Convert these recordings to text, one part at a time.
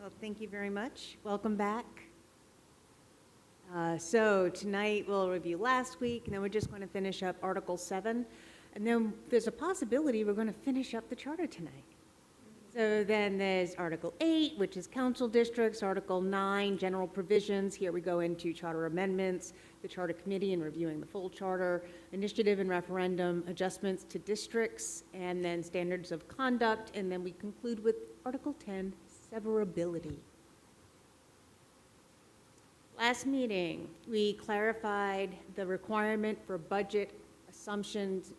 Well, thank you very much. Welcome back. So tonight we'll review last week, and then we're just going to finish up Article 7. And then there's a possibility we're going to finish up the charter tonight. So then there's Article 8, which is council districts, Article 9, general provisions. Here we go into charter amendments, the charter committee and reviewing the full charter, initiative and referendum, adjustments to districts, and then standards of conduct. And then we conclude with Article 10, severability. Last meeting, we clarified the requirement for budget assumptions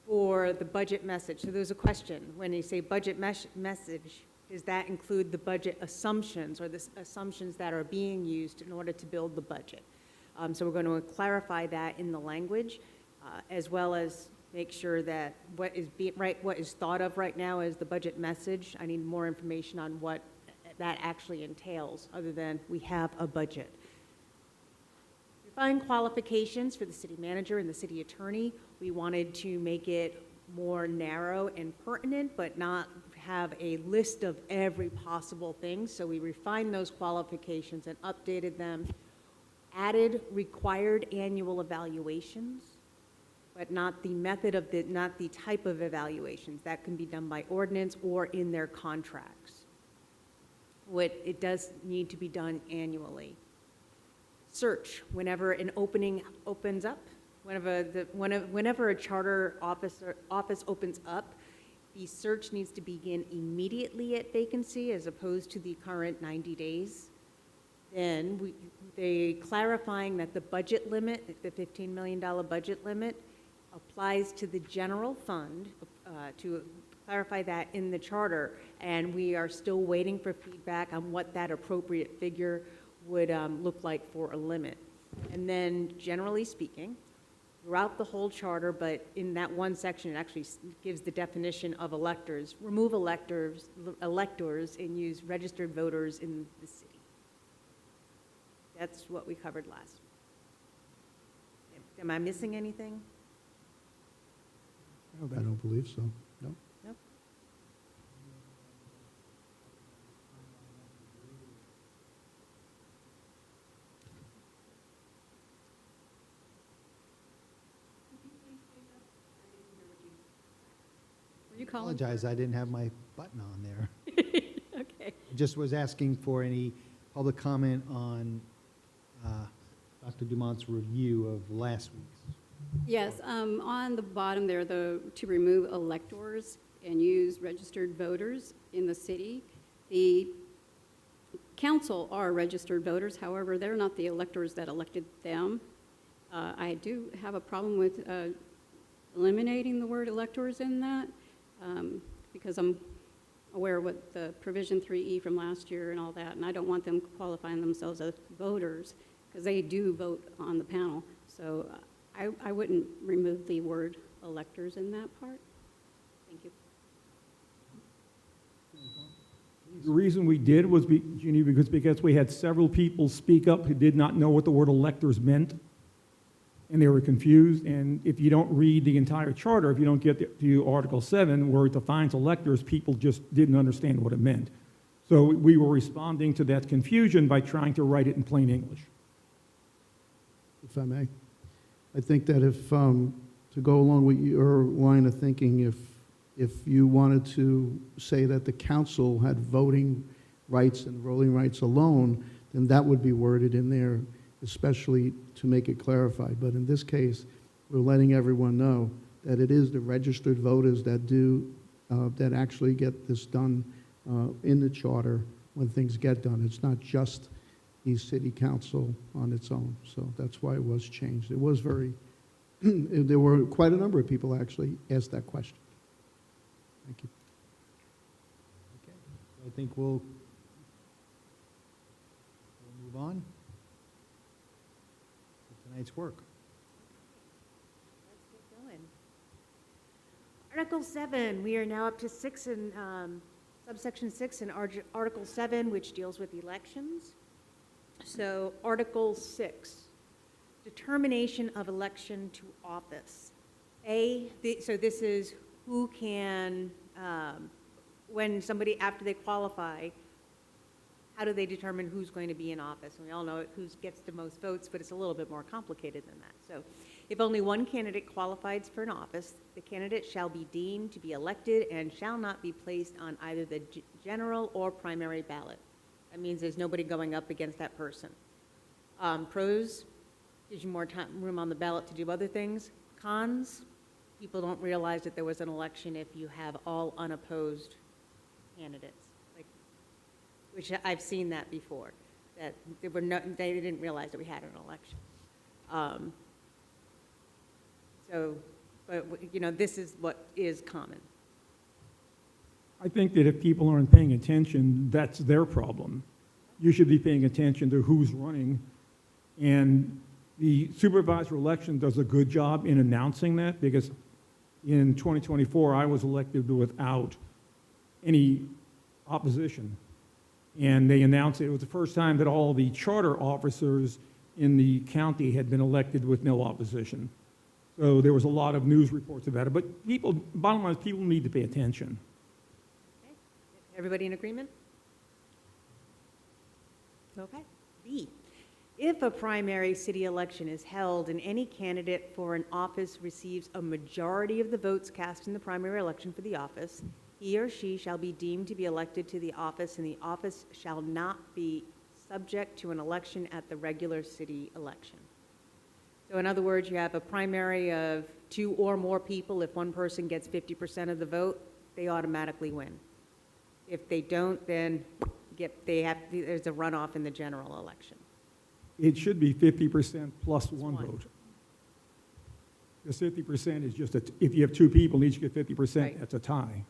for the budget message. So there's a question. When you say budget message, does that include the budget assumptions or the assumptions that are being used in order to build the budget? So we're going to clarify that in the language, as well as make sure that what is thought of right now as the budget message. I need more information on what that actually entails, other than we have a budget. Define qualifications for the city manager and the city attorney. We wanted to make it more narrow and pertinent, but not have a list of every possible thing. So we refined those qualifications and updated them, added required annual evaluations, but not the method of not the type of evaluations. That can be done by ordinance or in their contracts. It does need to be done annually. Search, whenever an opening opens up, whenever a charter office opens up, the search needs to begin immediately at vacancy as opposed to the current 90 days. Then they clarifying that the budget limit, the $15 million budget limit, applies to the general fund, to clarify that in the charter, and we are still waiting for feedback on what that appropriate figure would look like for a limit. And then, generally speaking, throughout the whole charter, but in that one section, it actually gives the definition of electors. Remove electors and use registered voters in the city. That's what we covered last. Am I missing anything? I don't believe so. No. Nope. You calling? Apologize, I didn't have my button on there. Okay. I just was asking for any public comment on Dr. Dumont's review of last week's. Yes, on the bottom there, to remove electors and use registered voters in the city. The council are registered voters, however, they're not the electors that elected them. I do have a problem with eliminating the word electors in that, because I'm aware of what the provision 3E from last year and all that, and I don't want them qualifying themselves as voters, because they do vote on the panel. So I wouldn't remove the word electors in that part. Thank you. The reason we did was, Jeannie, because we had several people speak up who did not know what the word electors meant, and they were confused. And if you don't read the entire charter, if you don't get to Article 7, where it defines electors, people just didn't understand what it meant. So we were responding to that confusion by trying to write it in plain English. If I may. I think that if, to go along with your line of thinking, if you wanted to say that the council had voting rights and voting rights alone, then that would be worded in there, especially to make it clarified. But in this case, we're letting everyone know that it is the registered voters that that actually get this done in the charter when things get done. It's not just the city council on its own. So that's why it was changed. It was very, there were quite a number of people actually asked that question. Thank you. Okay, so I think we'll move on to tonight's work. Let's get going. Article 7, we are now up to 6 in subsection 6 in Article 7, which deals with elections. So Article 6, determination of election to office. So this is who can, when somebody, after they qualify, how do they determine who's going to be in office? And we all know who gets the most votes, but it's a little bit more complicated than that. So if only one candidate qualifies for an office, the candidate shall be deemed to be elected and shall not be placed on either the general or primary ballot. That means there's nobody going up against that person. Pros, gives you more time, room on the ballot to do other things. Cons, people don't realize that there was an election if you have all unopposed candidates, like, which I've seen that before, that there were no, they didn't realize that we had an election. So, but, you know, this is what is common. I think that if people aren't paying attention, that's their problem. You should be paying attention to who's running. And the supervisor election does a good job in announcing that, because in 2024, I was elected without any opposition. And they announced it was the first time that all the charter officers in the county had been elected with no opposition. So there was a lot of news reports about it. But people, bottom line is, people need to pay attention. Okay. Everybody in agreement? Okay. B, if a primary city election is held and any candidate for an office receives a majority of the votes cast in the primary election for the office, he or she shall be deemed to be elected to the office, and the office shall not be subject to an election at the regular city election. So in other words, you have a primary of 2 or more people. If one person gets 50% of the vote, they automatically win. If they don't, then there's a runoff in the general election. It should be 50% plus one one. vote. Because 50% is just, if you have 2 people, each get 50%, Right. that's a tie.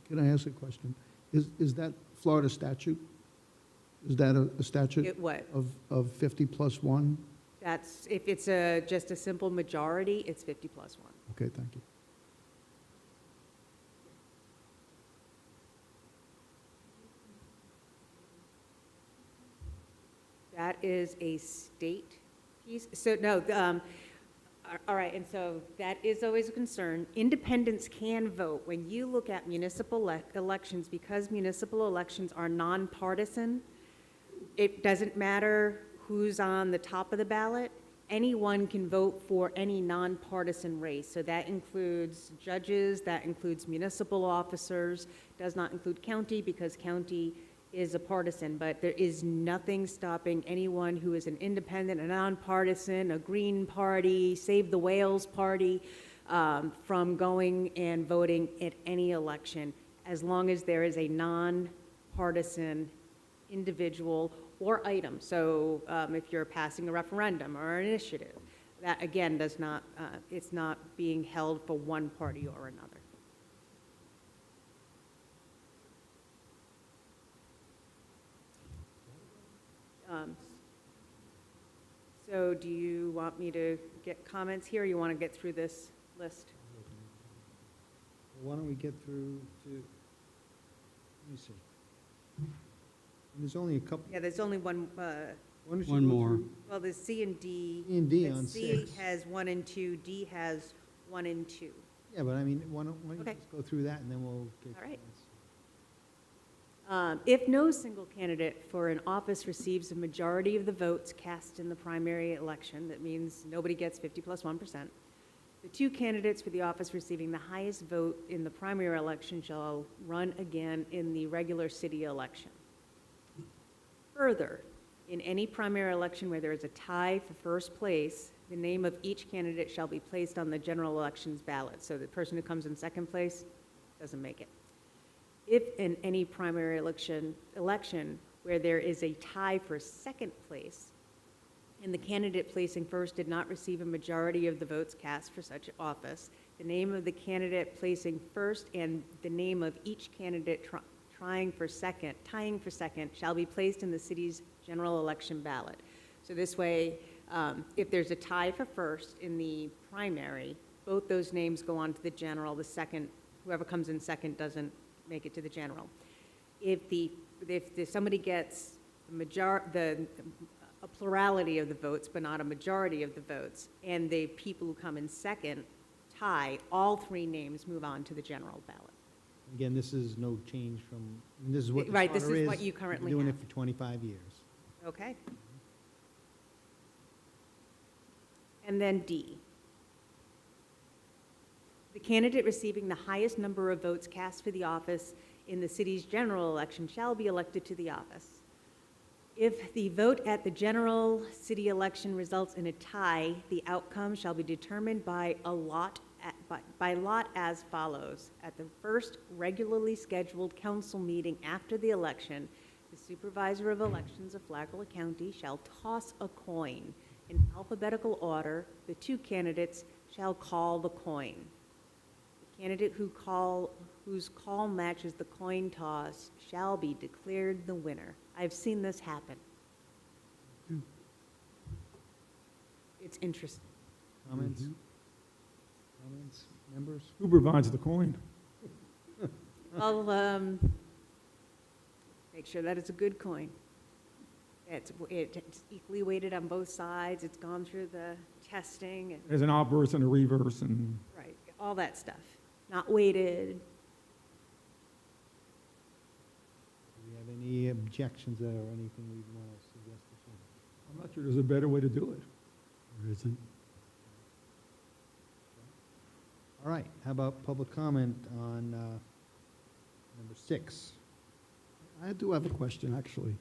Can I ask a question? Is that Florida statute? Is that a statute It what? of 50 plus 1? That's, if it's just a simple majority, it's 50 plus 1. Okay, thank you. That is a state piece. So, no, all right, and so that is always a concern. Independents can vote. When you look at municipal elections, because municipal elections are nonpartisan, it doesn't matter who's on the top of the ballot. Anyone can vote for any nonpartisan race. So that includes judges, that includes municipal officers, does not include county because county is a partisan, but there is nothing stopping anyone who is an independent, a nonpartisan, a Green Party, Save the Whales Party, from going and voting at any election, as long as there is a nonpartisan individual or item. So if you're passing a referendum or an initiative, that again does not, it's not being held for one party or another. So do you want me to get comments here, or you want to get through this list? Why don't we get through to, let me see. There's only a couple. Yeah, there's only one, Why don't you One go more. through well, there's C and D. E and D And on C 6? has 1 and 2, D has 1 and 2. Yeah, but I mean, why don't you Okay. just go through that and then we'll get. All right. comments. If no single candidate for an office receives a majority of the votes cast in the primary election, that means nobody gets 50 plus 1%, the 2 candidates for the office receiving the highest vote in the primary election shall run again in the regular city election. Further, in any primary election where there is a tie for first place, the name of each candidate shall be placed on the general elections ballot. So the person who comes in second place doesn't make it. If in any primary election where there is a tie for second place, and the candidate placing first did not receive a majority of the votes cast for such office, the name of the candidate placing first and the name of each candidate tying for second shall be placed in the city's general election ballot. So this way, if there's a tie for first in the primary, both those names go on to the general. The second, whoever comes in second doesn't make it to the general. If somebody gets a plurality of the votes, but not a majority of the votes, and the people who come in second tie, all 3 names move on to the general ballot. Again, this is no change from, this is what the Right, this charter is is. what you We've been currently doing have. it for 25 years. Okay. And then D. The candidate receiving the highest number of votes cast for the office in the city's general election shall be elected to the office. If the vote at the general city election results in a tie, the outcome shall be determined by lot as follows. At the first regularly scheduled council meeting after the election, the supervisor of elections of Flagler County shall toss a coin. In alphabetical order, the two candidates shall call the coin. The candidate whose call matches the coin toss shall be declared the winner. I've seen this happen. It's interesting. Comments? Mhm. Comments, members? Who provides the coin? Well, make sure that it's a good coin. It's equally weighted on both sides, it's gone through the testing, and, There's an obverse and a reverse, and right, all that stuff. Not weighted. Do we have any objections there or anything we want to suggest to change? I'm not sure there's a better way to do it. There isn't. All right, how about public comment on number 6? I do have a question, actually.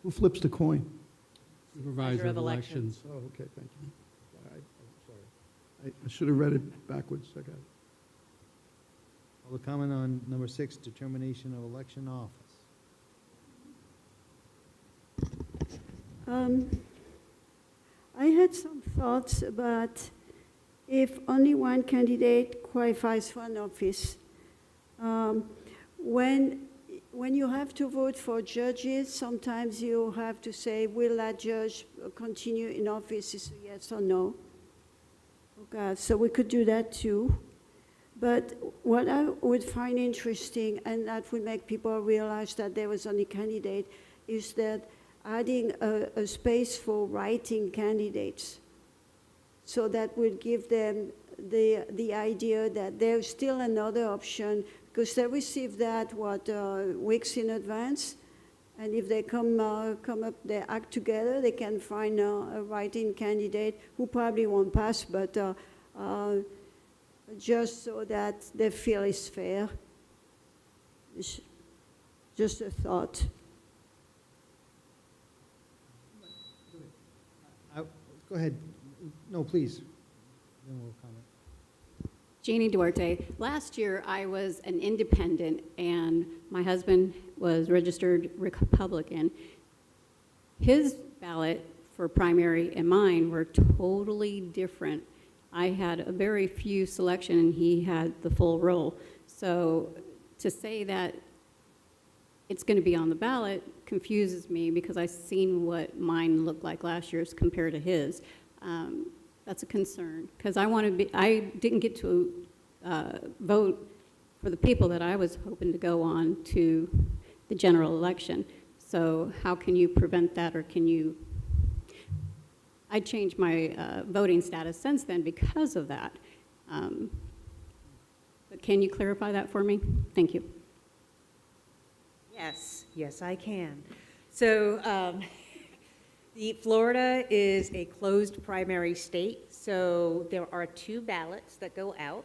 Who flips the coin? Supervisor of elections. Oh, okay, thank you. I'm sorry. I should have read it backwards. I got it. Public comment on number 6, determination of election office. I had some thoughts about if only one candidate qualifies for an office. When you have to vote for judges, sometimes you have to say, will that judge continue in office, is a yes or no? Okay, so we could do that too. But what I would find interesting, and that would make people realize that there was only candidate, is that adding a space for writing candidates. So that would give them the idea that there's still another option, because they receive that, weeks in advance, and if they come up, they act together, they can find a writing candidate who probably won't pass, but just so that they feel it's fair. It's just a thought. Go ahead. No, please. Then we'll comment. Jeannie Duarte. Last year, I was an independent, and my husband was registered Republican. His ballot for primary and mine were totally different. I had a very few selection, and he had the full roll. So to say that it's going to be on the ballot confuses me, because I've seen what mine looked like last year's compared to his. That's a concern, because I didn't get to vote for the people that I was hoping to go on to the general election. So how can you prevent that, or can you? I changed my voting status since then because of that. But can you clarify that for me? Thank you. Yes, I can. So Florida is a closed primary state, so there are 2 ballots that go out,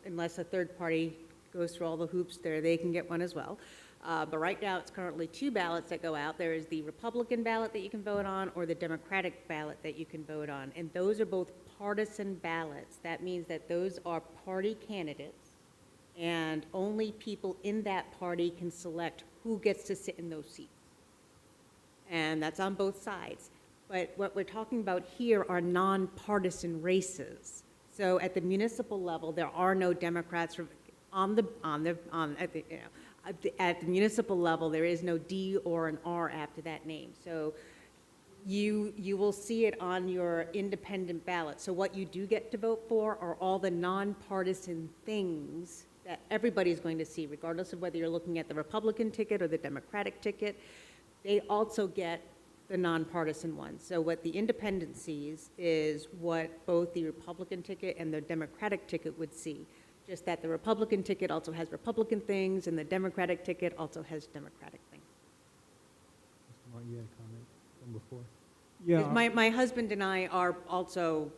unless a third party goes through all the hoops there, they can get one as well. But right now, it's currently 2 ballots that go out. There is the Republican ballot that you can vote on, or the Democratic ballot that you can vote on, and those are both partisan ballots. That means that those are party candidates, and only people in that party can select who gets to sit in those seats. And that's on both sides. But what we're talking about here are nonpartisan races. So at the municipal level, there are no Democrats at the municipal level, there is no D or an R after that name. So you will see it on your independent ballot. So what you do get to vote for are all the nonpartisan things that everybody's going to see, regardless of whether you're looking at the Republican ticket or the Democratic ticket. They also get the nonpartisan ones. So what the independent sees is what both the Republican ticket and the Democratic ticket would see. just that the Republican ticket also has Republican things, and the Democratic ticket also has Democratic things. Mr. Martin, you had a comment from before? Because Yeah, my husband and I are also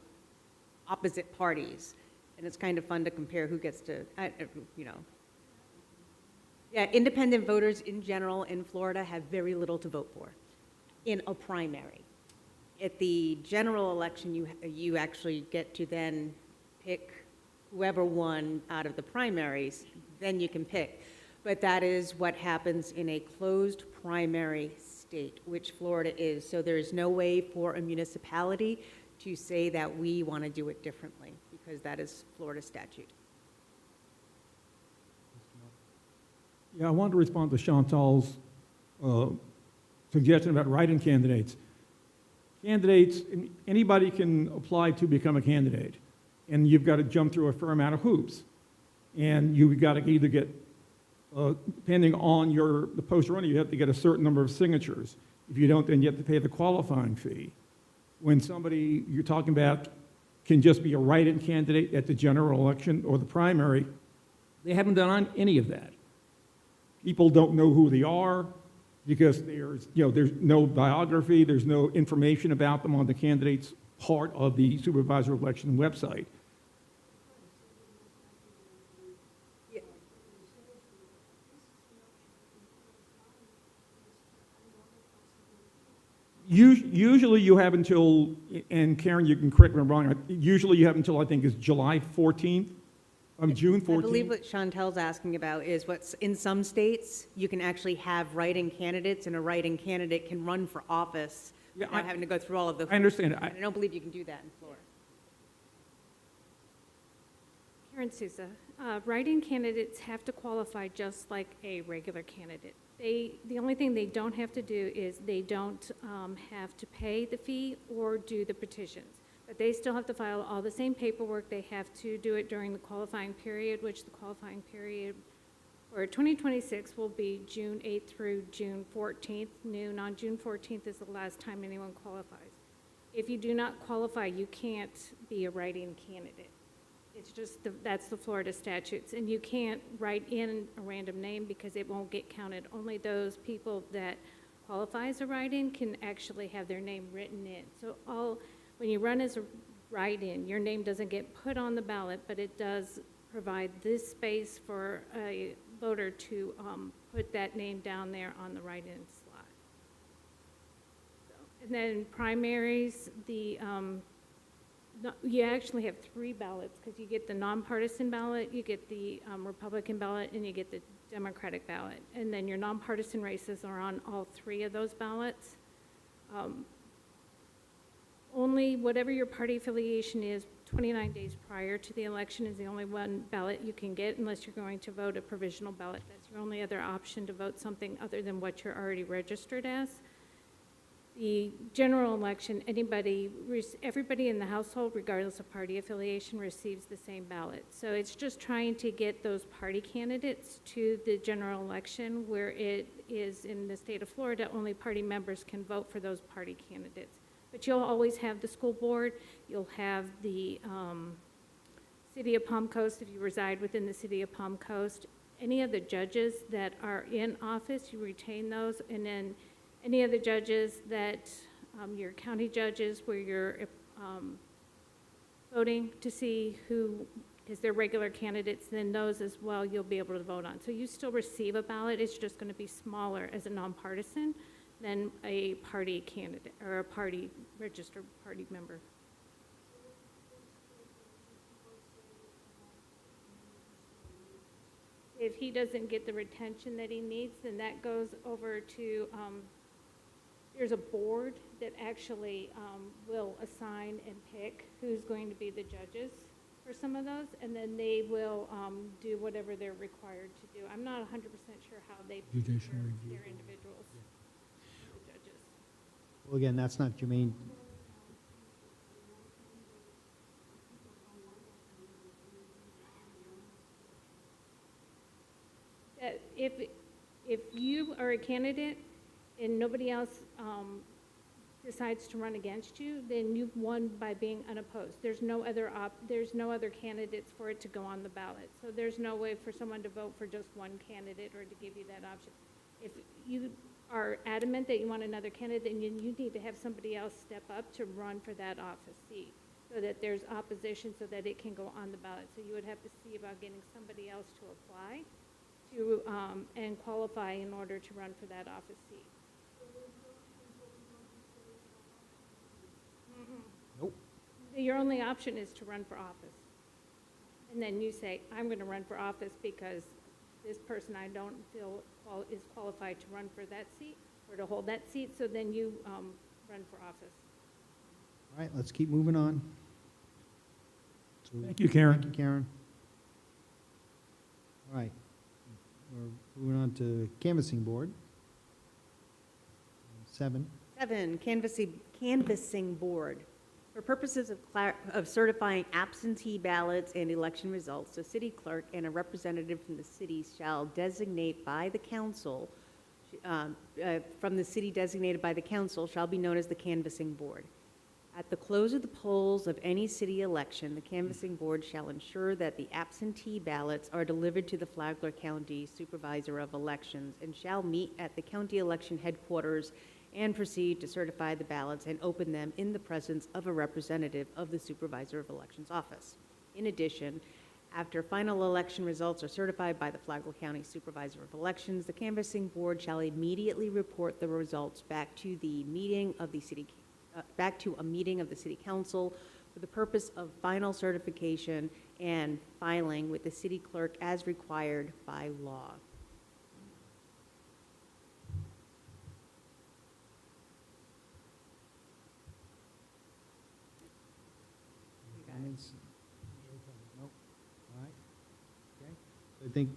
opposite parties, and it's kind of fun to compare who gets to, you know. Yeah, independent voters in general in Florida have very little to vote for in a primary. At the general election, you actually get to then pick whoever won out of the primaries, then you can pick. But that is what happens in a closed primary state, which Florida is. So there is no way for a municipality to say that we want to do it differently, because that is Florida statute. Mr. Martin? yeah, I wanted to respond to Chantal's suggestion about write-in candidates. Candidates, anybody can apply to become a candidate, and you've got to jump through a fair amount of hoops. And you've got to either get, depending on the post runner, you have to get a certain number of signatures. If you don't, then you have to pay the qualifying fee. When somebody you're talking about can just be a write-in candidate at the general election or the primary, they haven't done any of that. People don't know who they are because there's no biography, there's no information about them on the candidate's part of the supervisor election website. Usually you have until, and Karen, you can correct me if I'm wrong, usually you have until, I think, is July 14th, June 14th. I believe what Chantel's asking about is what's, in some states, you can actually have write-in candidates, and a write-in candidate can run for office Yeah, without having to go through all of the. I understand. And I don't believe you can do that in Florida. Karen Souza, write-in candidates have to qualify just like a regular candidate. The only thing they don't have to do is they don't have to pay the fee or do the petitions. But they still have to file all the same paperwork. They have to do it during the qualifying period, which the qualifying period for 2026 will be June 8th through June 14th, noon. On June 14th is the last time anyone qualifies. If you do not qualify, you can't be a write-in candidate. It's just, that's the Florida statutes. And you can't write in a random name because it won't get counted. Only those people that qualify as a write-in can actually have their name written in. So when you run as a write-in, your name doesn't get put on the ballot, but it does provide this space for a voter to put that name down there on the write-in slot. And then primaries, you actually have 3 ballots, because you get the nonpartisan ballot, you get the Republican ballot, and you get the Democratic ballot. And then your nonpartisan races are on all 3 of those ballots. Only whatever your party affiliation is 29 days prior to the election is the only one ballot you can get, unless you're going to vote a provisional ballot. That's your only other option to vote something other than what you're already registered as. The general election, everybody in the household, regardless of party affiliation, receives the same ballot. So it's just trying to get those party candidates to the general election, where it is in the state of Florida, only party members can vote for those party candidates. But you'll always have the school board, you'll have the city of Palm Coast, if you reside within the city of Palm Coast. Any of the judges that are in office, you retain those, and then any of the judges that, your county judges, where you're voting to see who is their regular candidates, then those as well you'll be able to vote on. So you still receive a ballot, it's just going to be smaller as a nonpartisan than a party candidate or a registered party member. If he doesn't get the retention that he needs, then that goes over to, there's a board that actually will assign and pick who's going to be the judges for some of those, and then they will do whatever they're required to do. I'm not 100% sure how they pick Judicial their review. individuals, the judges. Well, again, that's not germane. If you are a candidate and nobody else decides to run against you, then you've won by being unopposed. There's no other candidates for it to go on the ballot. So there's no way for someone to vote for just one candidate or to give you that option. If you are adamant that you want another candidate, then you need to have somebody else step up to run for that office seat, so that there's opposition, so that it can go on the ballot. So you would have to see about getting somebody else to apply to, and qualify in order to run for that office seat. Nope. Your only option is to run for office. And then you say, I'm going to run for office because this person I don't feel is qualified to run for that seat or to hold that seat, so then you run for office. All right, let's keep moving on. So- Thank you, Karen. Thank you, Karen. All right, we're moving on to canvassing board. 7. 7, canvassing board. For purposes of certifying absentee ballots and election results, the city clerk and a representative from the city shall designate by the council, from the city designated by the council, shall be known as the canvassing board. At the close of the polls of any city election, the canvassing board shall ensure that the absentee ballots are delivered to the Flagler County Supervisor of Elections and shall meet at the county election headquarters and proceed to certify the ballots and open them in the presence of a representative of the Supervisor of Elections office. In addition, after final election results are certified by the Flagler County Supervisor of Elections, the canvassing board shall immediately report the results back to a meeting of the city council for the purpose of final certification and filing with the city clerk as required by law. Comments? Nope. All right. Okay. So I think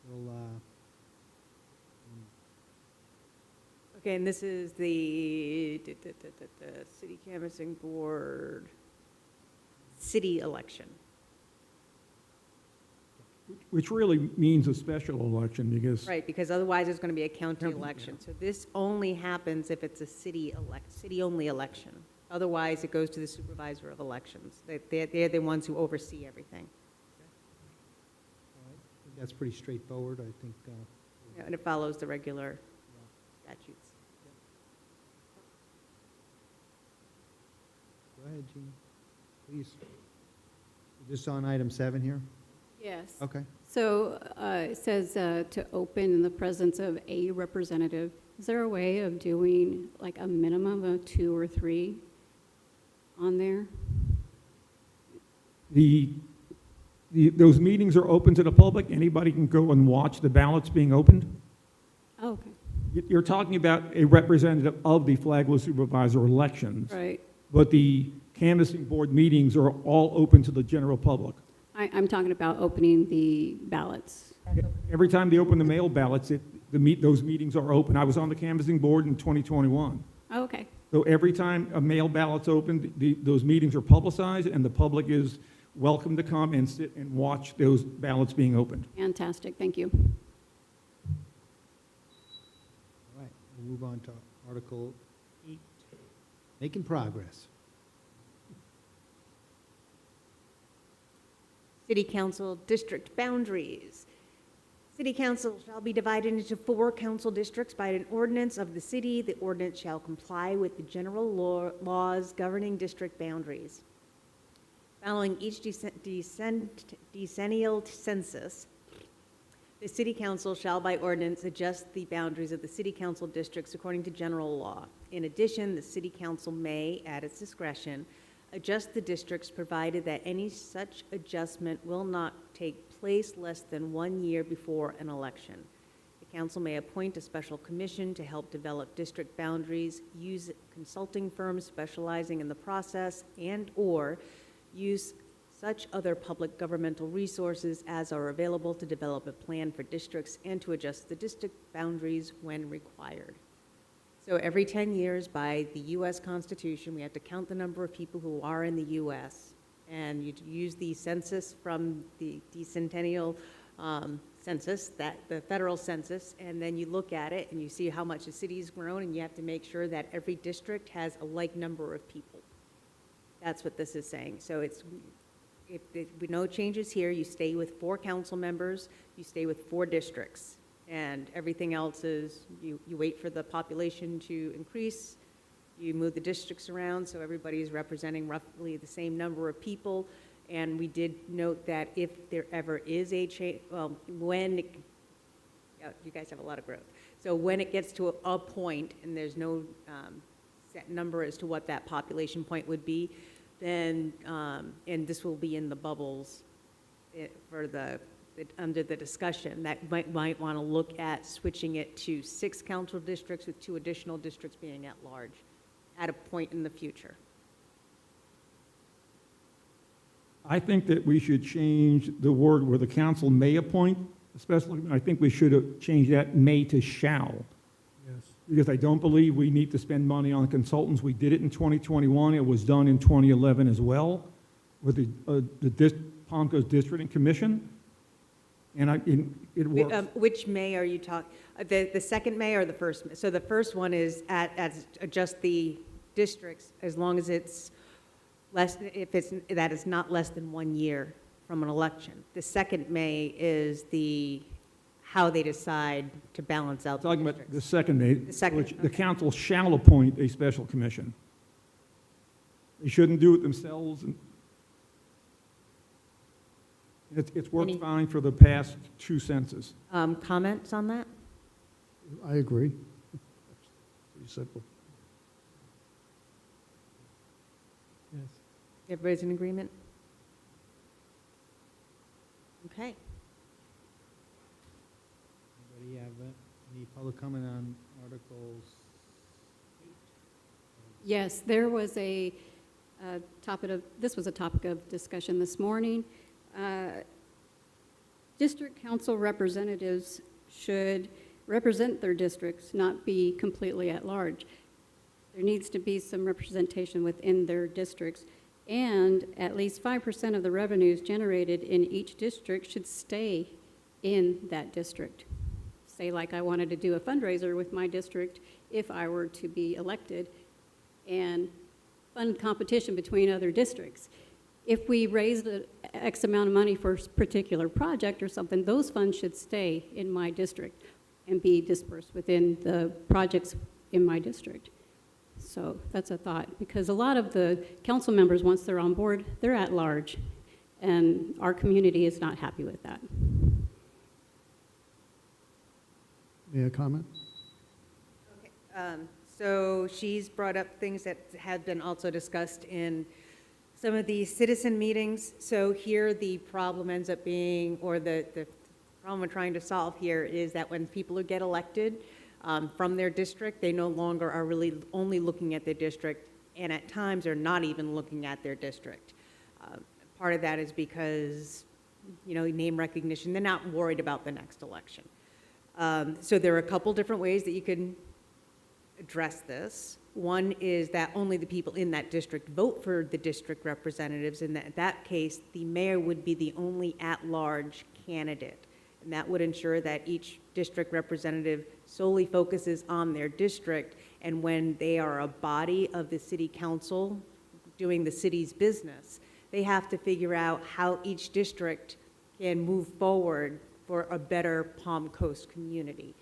we'll, Okay, and this is the city canvassing board, city election. Which really means a special election because Right, because otherwise it's going to be a county election. So this only happens if it's a city-only election. Otherwise, it goes to the Supervisor of Elections. They're the ones who oversee everything. all right. I think that's pretty straightforward, I think. And it follows the regular statutes. Go ahead, Jean, please. Just on item 7 here? Yes. Okay. So it says to open in the presence of a representative. Is there a way of doing like a minimum of 2 or 3 on there? those meetings are open to the public. Anybody can go and watch the ballots being opened. Oh, okay, You're talking about a representative of the Flagler Supervisor elections. right. But the canvassing board meetings are all open to the general public. I'm talking about opening the ballots. Every time they open the mail ballots, those meetings are open. I was on the canvassing board in 2021. Oh, okay, So every time a mail ballot's opened, those meetings are publicized, and the public is welcome to come and sit and watch those ballots being opened. fantastic, thank you. All right, we'll move on to Article 8. Making progress. City Council district boundaries. City Council shall be divided into 4 council districts by an ordinance of the city. The ordinance shall comply with the general laws governing district boundaries. Following each decennial census, the City Council shall by ordinance adjust the boundaries of the City Council districts according to general law. In addition, the City Council may, at its discretion, adjust the districts provided that any such adjustment will not take place less than 1 year before an election. The council may appoint a special commission to help develop district boundaries, use consulting firms specializing in the process, and/or use such other public governmental resources as are available to develop a plan for districts and to adjust the district boundaries when required. So every 10 years by the U.S. Constitution, we have to count the number of people who are in the U.S. And you use the census from the decennial census, the federal census, and then you look at it and you see how much the city's grown, and you have to make sure that every district has a like number of people. That's what this is saying. So it's, if with no changes here, you stay with 4 council members, you stay with 4 districts, and everything else is, you wait for the population to increase, you move the districts around, so everybody's representing roughly the same number of people. And we did note that if there ever is a change, well, yeah, you guys have a lot of growth. So when it gets to a point, and there's no set number as to what that population point would be, then, and this will be in the bubbles for under the discussion, that might want to look at switching it to 6 council districts with 2 additional districts being at large at a point in the future. I think that we should change the word where the council may appoint, especially, I think we should have changed that may to shall. Yes. Because I don't believe we need to spend money on consultants. We did it in 2021. It was done in 2011 as well with the Palm Coast District Commission. And it works. Which may are you talking, the second may or the first? So the first one is at just the districts, as long as it's less, that is not less than 1 year from an election. The second may is how they decide to balance out the Talking about districts. the second may, The second, which the okay. council shall appoint a special commission. They shouldn't do it themselves. And it's worked Any- fine for the past 2 census. Comments on that? I agree. Pretty simple. Yes. Everybody's in agreement? Okay. Anybody have any public comment on Articles? Yes, there was a this was a topic of discussion this morning. District council representatives should represent their districts, not be completely at large. There needs to be some representation within their districts, and at least 5% of the revenues generated in each district should stay in that district. Say, like I wanted to do a fundraiser with my district if I were to be elected, and fund competition between other districts. If we raised X amount of money for a particular project or something, those funds should stay in my district and be dispersed within the projects in my district. So that's a thought, because a lot of the council members, once they're on board, they're at large, and our community is not happy with that. May I comment? So she's brought up things that had been also discussed in some of the citizen meetings. So here the problem ends up being, or the problem we're trying to solve here is that when people get elected from their district, they no longer are really only looking at their district, and at times are not even looking at their district. Part of that is because, name recognition, they're not worried about the next election. So there are a couple different ways that you can address this. One is that only the people in that district vote for the district representatives. In that case, the mayor would be the only at-large candidate. And that would ensure that each district representative solely focuses on their district. And when they are a body of the city council doing the city's business, they have to figure out how each district can move forward for a better Palm Coast community.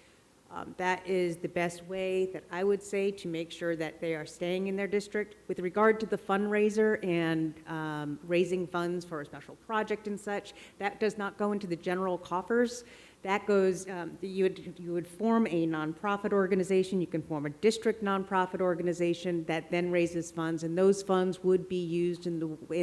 That is the best way that I would say to make sure that they are staying in their district. With regard to the fundraiser and raising funds for a special project and such, that does not go into the general coffers. That goes, you would form a nonprofit organization. You can form a district nonprofit organization that then raises funds, and those funds would be used in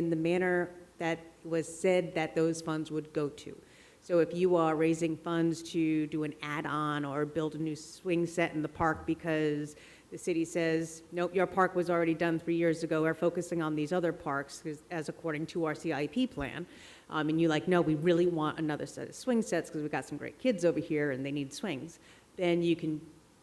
the manner that was said that those funds would go to. So if you are raising funds to do an add-on or build a new swing set in the park because the city says, nope, your park was already done 3 years ago, we're focusing on these other parks as according to our CIP plan, and you're like, no, we really want another set of swing sets because we've got some great kids over here and they need swings, then you can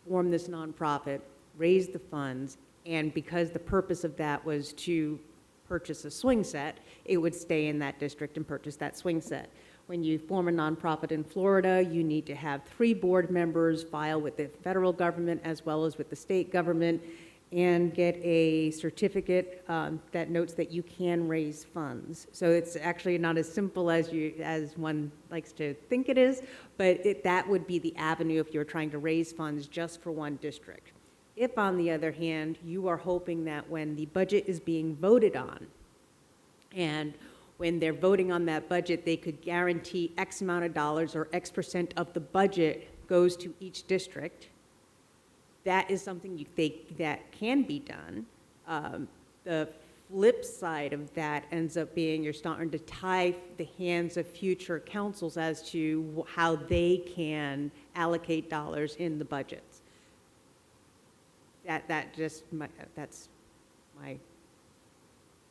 form this nonprofit, raise the funds, and because the purpose of that was to purchase a swing set, it would stay in that district and purchase that swing set. When you form a nonprofit in Florida, you need to have 3 board members file with the federal government as well as with the state government and get a certificate that notes that you can raise funds. So it's actually not as simple as one likes to think it is, but that would be the avenue if you're trying to raise funds just for one district. If, on the other hand, you are hoping that when the budget is being voted on, and when they're voting on that budget, they could guarantee X amount of dollars or X% of the budget goes to each district, that is something you think that can be done. The flip side of that ends up being you're starting to tie the hands of future councils as to how they can allocate dollars in the budgets. That's my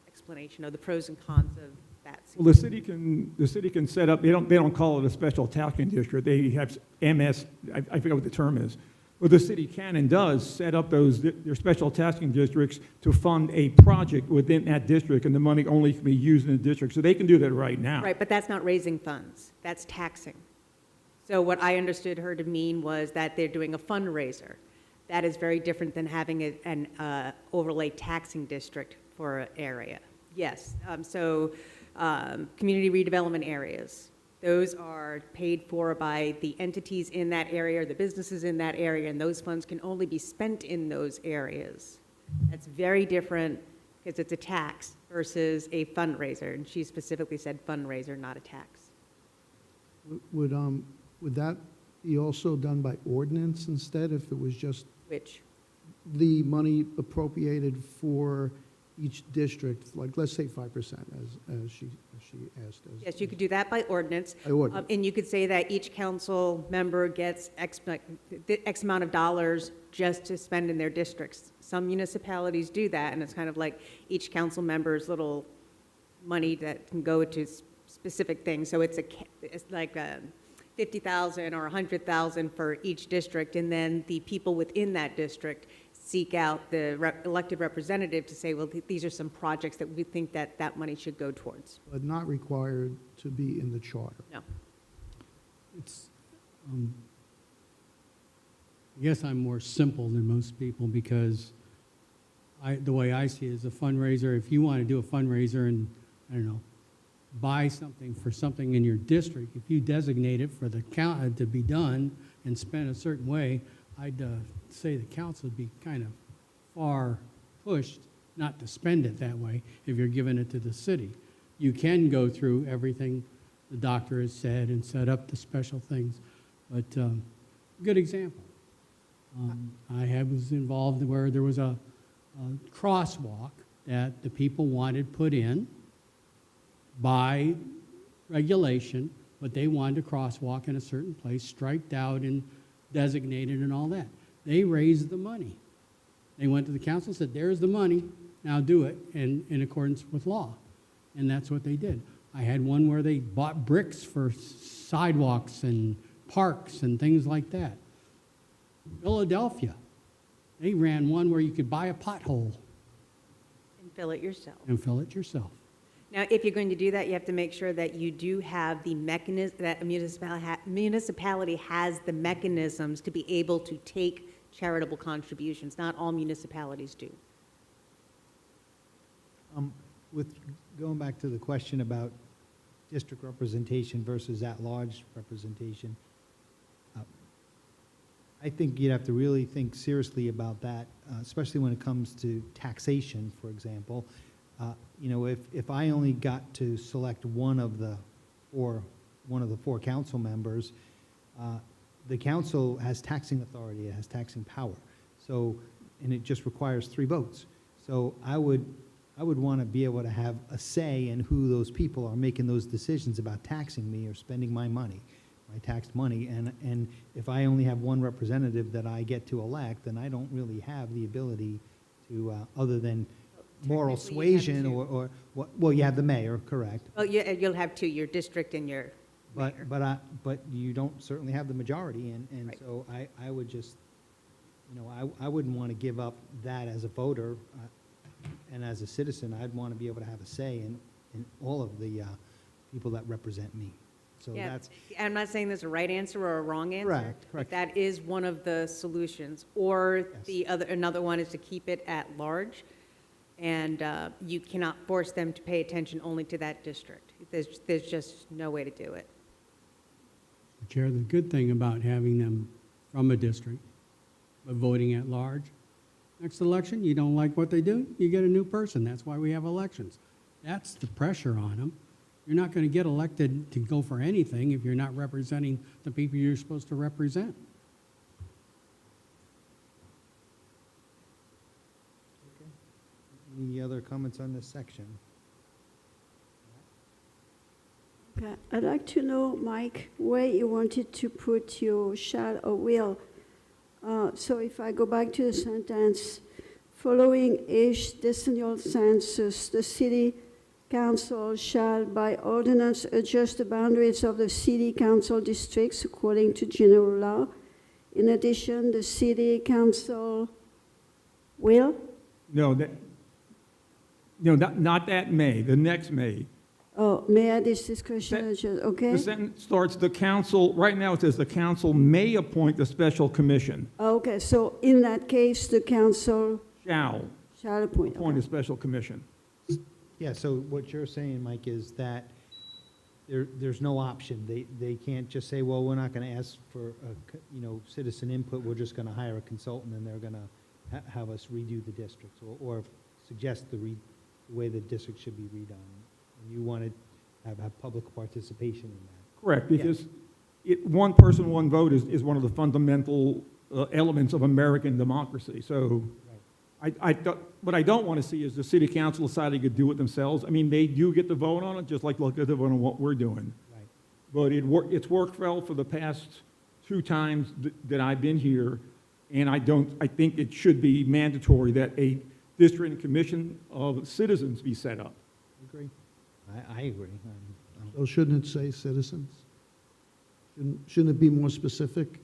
explanation of the pros and cons of that. Well, the city can set up, they don't call it a special taxing district, they have MS, I forget what the term is. But the city can and does set up their special taxing districts to fund a project within that district, and the money only can be used in the district. So they can do that right now. Right, but that's not raising funds, that's taxing. So what I understood her to mean was that they're doing a fundraiser. That is very different than having an overlay taxing district for an area. Yes, community redevelopment areas. Those are paid for by the entities in that area, or the businesses in that area, and those funds can only be spent in those areas. That's very different because it's a tax versus a fundraiser, and she specifically said fundraiser, not a tax. Would that be also done by ordinance instead, if it was just Which, the money appropriated for each district, like, let's say 5%, as she asked. yes, you could do that by ordinance. By ordinance. And you could say that each council member gets X amount of dollars just to spend in their districts. Some municipalities do that, and it's kind of like each council member's little money that can go to specific things. So it's like 50,000 or 100,000 for each district, and then the people within that district seek out the elected representative to say, well, these are some projects that we think that money should go towards. But not required to be in the charter. No. It's, I guess I'm more simple than most people because the way I see it is a fundraiser. If you want to do a fundraiser and, I don't know, buy something for something in your district, if you designate it for the county to be done and spent a certain way, I'd say the council would be kind of far pushed not to spend it that way if you're giving it to the city. You can go through everything the doctor has said and set up the special things, but good example. I was involved where there was a crosswalk that the people wanted put in by regulation, but they wanted a crosswalk in a certain place, striped out and designated and all that. They raised the money. They went to the council and said, there's the money, now do it in accordance with law. And that's what they did. I had one where they bought bricks for sidewalks and parks and things like that. Philadelphia, they ran one where you could buy a pothole And fill it yourself. and fill it yourself. Now, if you're going to do that, you have to make sure that you do have the mechanism, that a municipality has the mechanisms to be able to take charitable contributions. Not all municipalities do. With going back to the question about district representation versus at-large representation, I think you'd have to really think seriously about that, especially when it comes to taxation, for example. If I only got to select one of the four council members, the council has taxing authority, it has taxing power. So, and it just requires 3 votes. So I would want to be able to have a say in who those people are making those decisions about taxing me or spending my money, my taxed money. And if I only have one representative that I get to elect, then I don't really have the ability to, other than moral Technically, you have suasion two. well, you have the mayor, correct. Well, you'll have 2, your district and your mayor. But you don't certainly have the majority, and Right. so I would just, I wouldn't want to give up that as a voter, and as a citizen, I'd want to be able to have a say in all of the people that represent me. So Yeah, that's, I'm not saying there's a right answer or a wrong answer. Correct, but correct. that is one of the solutions. Or Yes. the other, another one is to keep it at large, and you cannot force them to pay attention only to that district. There's just no way to do it. Chair, the good thing about having them from a district, but voting at large, next election, you don't like what they do, you get a new person. That's why we have elections. That's the pressure on them. You're not going to get elected to go for anything if you're not representing the people you're supposed to represent. any other comments on this section? Okay, I'd like to know, Mike, where you wanted to put your shall or will. So if I go back to the sentence, following each decennial census, the city council shall by ordinance adjust the boundaries of the city council districts according to general law. In addition, the city council will, No, not that May, the next May. oh, may I this discussion, That- adjust, okay? The sentence starts, the council, right now it says the council may appoint the special commission, Okay, so in that case, the council shall shall appoint. appoint a special commission. Yeah, so what you're saying, Mike, is that there's no option. They can't just say, well, we're not going to ask for, citizen input, we're just going to hire a consultant and they're going to have us redo the districts or suggest the way the district should be redone. And you want to have public participation in that. Correct, Yeah. because one person, one vote is one of the fundamental elements of American democracy. So what I don't want to see is the city council deciding to do it themselves. I mean, they do get to vote on it, just like they'll get to vote on what we're doing. Right. But it's worked well for the past 2 times that I've been here, and I think it should be mandatory that a district and commission of citizens be set up. Agree. I agree. So shouldn't it say citizens? Shouldn't it be more specific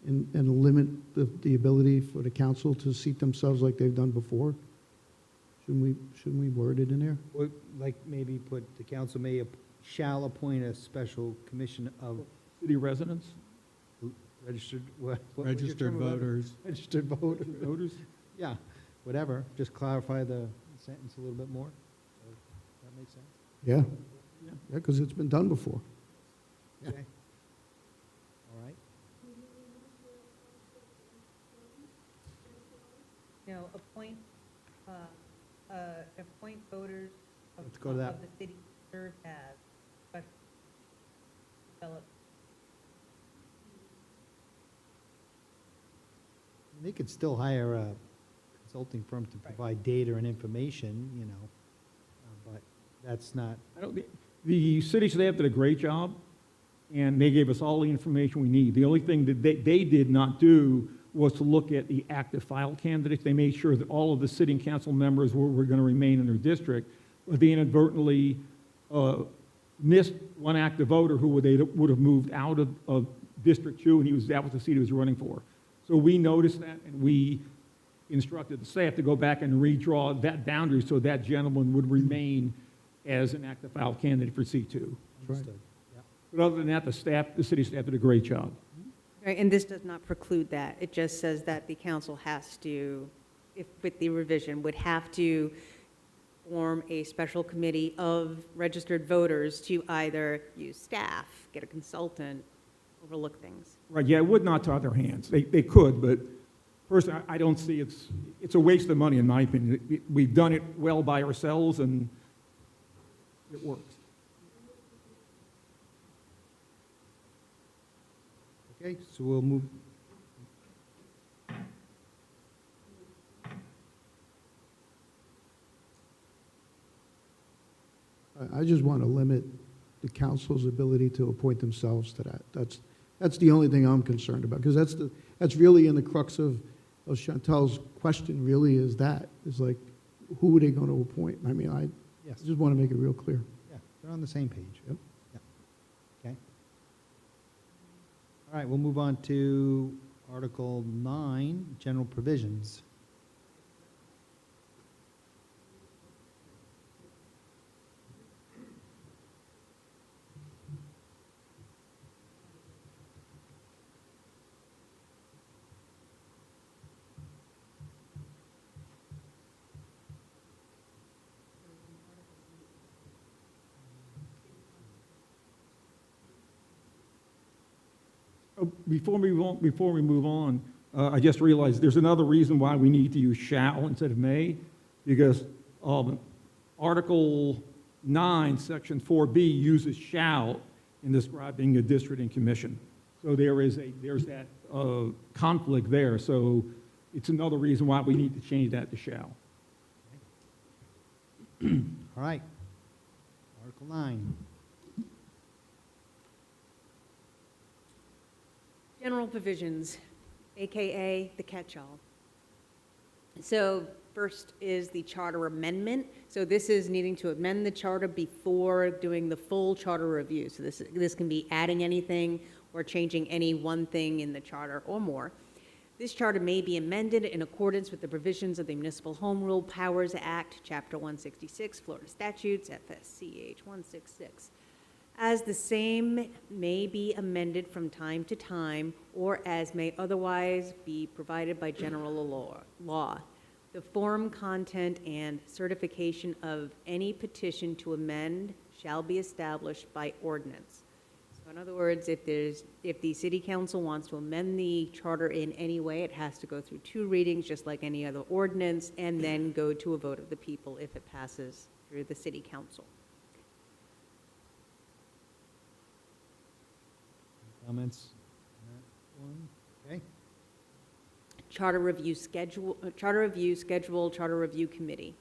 and limit the ability for the council to seat themselves like they've done before? Shouldn't we word it in there? Or like maybe put the council shall appoint a special commission of City residents, registered, what was your Registered term about it? voters. Registered voters. voters. Yeah, whatever, just clarify the sentence a little bit more. Does that make sense? Yeah, Yeah. yeah, because it's been done before. Yeah. Okay. All right. Appoint voters Let's go to that. the city serve as special develop. They could still hire a consulting firm to provide data and information, but that's not, The city staff did a great job, and they gave us all the information we need. The only thing that they did not do was to look at the active file candidates. They made sure that all of the sitting council members were going to remain in their district, but they inadvertently missed one active voter who would have moved out of District 2, and that was the seat he was running for. So we noticed that, and we instructed the staff to go back and redraw that boundary so that gentleman would remain as an active file candidate for C2. right. understood. Yeah. But other than that, the city staff did a great job. Right, and this does not preclude that. It just says that the council has to, if with the revision, would have to form a special committee of registered voters to either use staff, get a consultant, overlook things. Right, yeah, it would not tie their hands. They could, but personally, I don't see it's a waste of money, in my opinion. We've done it well by ourselves, and it works. Okay, so we'll move. I just want to limit the council's ability to appoint themselves to that. That's the only thing I'm concerned about, because that's really in the crux of Chantel's question, really, is like, who are they going to appoint? I mean, I Yes, just want to make it real clear. yeah, they're on the same page. Yep. Yeah. Okay. All right, we'll move on to Article 9, General Provisions. Before we move on, I just realized there's another reason why we need to use shall instead of may, because Article 9, Section 4B uses shall in describing a district and commission. So there's that conflict there. So it's another reason why we need to change that to shall. All right. Article 9. General provisions, AKA the catch-all. So first is the charter amendment. So this is needing to amend the charter before doing the full charter review. So this can be adding anything or changing any one thing in the charter or more. This charter may be amended in accordance with the provisions of the Municipal Home Rule Powers Act, Chapter 166, Florida Statutes, FSCH 166. As the same may be amended from time to time, or as may otherwise be provided by general law. The form, content, and certification of any petition to amend shall be established by ordinance. So in other words, if the city council wants to amend the charter in any way, it has to go through 2 readings, just like any other ordinance, and then go to a vote of the people if it passes through the city council. Comments on that one? Okay. Charter review schedule, charter review committee.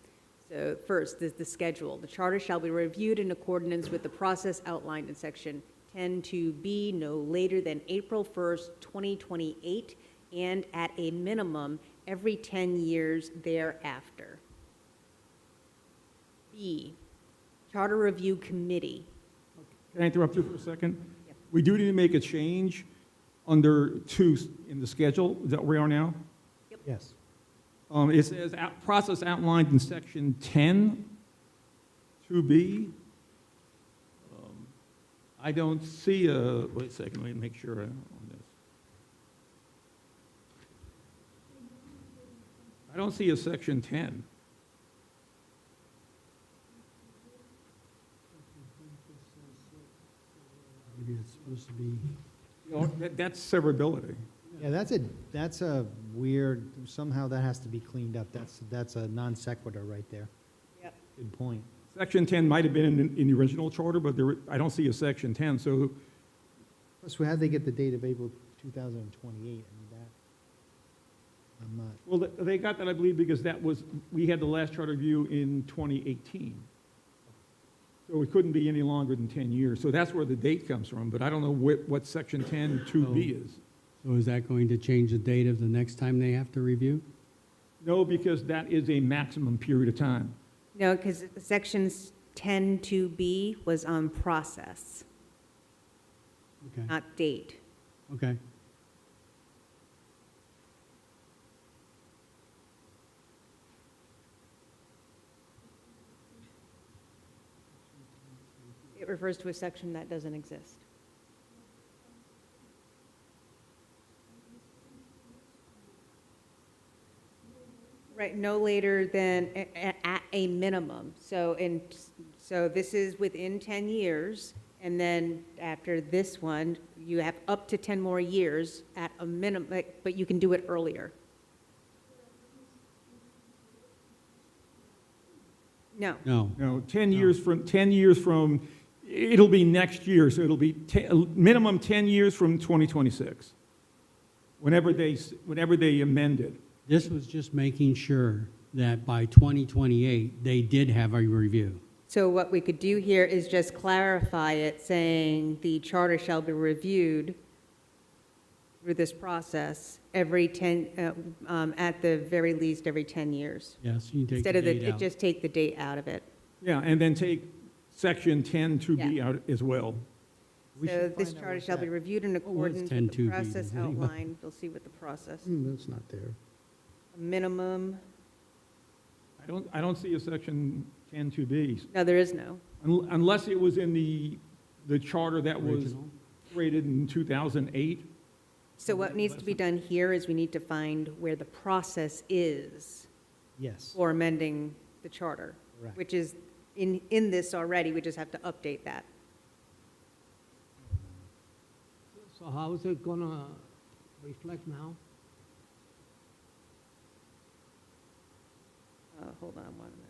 So first is the schedule. The charter shall be reviewed in accordance with the process outlined in section 10(2)B no later than April 1st, 2028, and at a minimum every 10 years thereafter. B, charter review committee. Can I interrupt you for a second? Yep. We do need to make a change under 2 in the schedule. Is that where we are now? Yes. It says process outlined in section 10, 2B. I don't see a, wait a second, let me make sure on this. I don't see a section 10. Maybe it's supposed to be, You know, that's severability. Yeah, that's a weird, somehow that has to be cleaned up. That's a non sequitur right there. Yep. Good point. Section 10 might have been in the original charter, but I don't see a section 10, so Plus, how'd they get the date of April 2028? I mean, that, I'm not, well, they got that, I believe, because we had the last charter review in 2018. So it couldn't be any longer than 10 years. So that's where the date comes from, but I don't know what section 10, 2B is. so is that going to change the date of the next time they have to review? No, because that is a maximum period of time. No, because sections 10(2)B was on process, Okay, not date. okay. It refers to a section that doesn't exist. Right, no later than at a minimum. So this is within 10 years, and then after this one, you have up to 10 more years at a minimum, but you can do it earlier. No. No, No, 10 years from, it'll be next year, so it'll be minimum 10 years from 2026, whenever they amend it. this was just making sure that by 2028, they did have a review. So what we could do here is just clarify it, saying the charter shall be reviewed through this process every 10, at the very least, every 10 years. Yes, you can take Instead the of date out. just take the date out of it. Yeah, and then take section 10 2B out as well. we So should this find out charter what shall be that- reviewed in was accordance with the 10(2)B process then, anyway? outlined. You'll see what the process, That's not there. minimum, I don't see a section 10 2B, no, there is no. unless it was in the charter that was Original. created in 2008. So what needs to be done here is we need to find where the process is Yes, for amending the charter, correct. which is in this already, we just have to update that. So how is it gonna reflect now? Hold on one minute.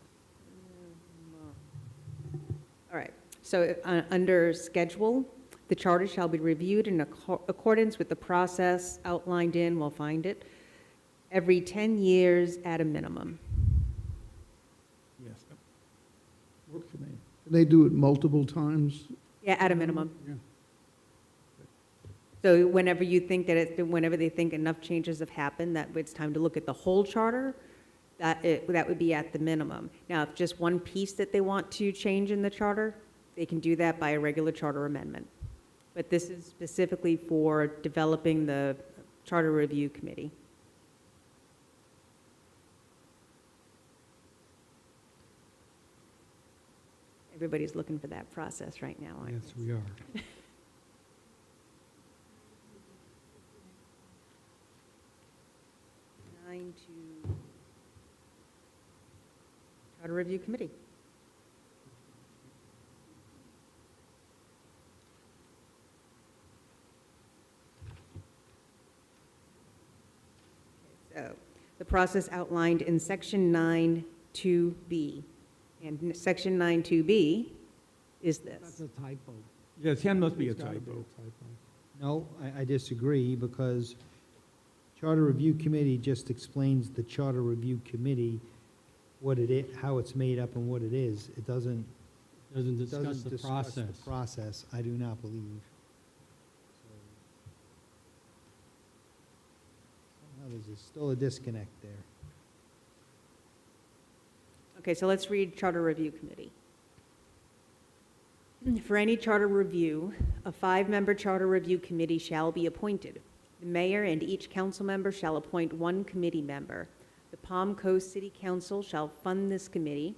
All right, so under schedule, the charter shall be reviewed in accordance with the process outlined in, we'll find it, every 10 years at a minimum. Yes. Works for me. Can they do it multiple times? Yeah, at a minimum. Yeah. So whenever you think whenever they think enough changes have happened, that it's time to look at the whole charter, that would be at the minimum. Now, if just one piece that they want to change in the charter, they can do that by a regular charter amendment. But this is specifically for developing the Charter Review Committee. Everybody's looking for that process right now, aren't Yes, they? we are. Charter Review Committee. So, the process outlined in Section 9(2)B. And Section 9(2)B is That's this. a typo. Yeah, 10 must be a It's gotta typo. No, I disagree, because Charter Review Committee just explains the Charter Review Committee, what it is, how it's made up and what it is. It doesn't Doesn't discuss doesn't the discuss process. the process, I do not believe. So, somehow there's still a disconnect there. Okay, so let's read Charter Review Committee. For any charter review, a 5-member Charter Review Committee shall be appointed. The mayor and each council member shall appoint 1 committee member. The Palm Coast City Council shall fund this committee.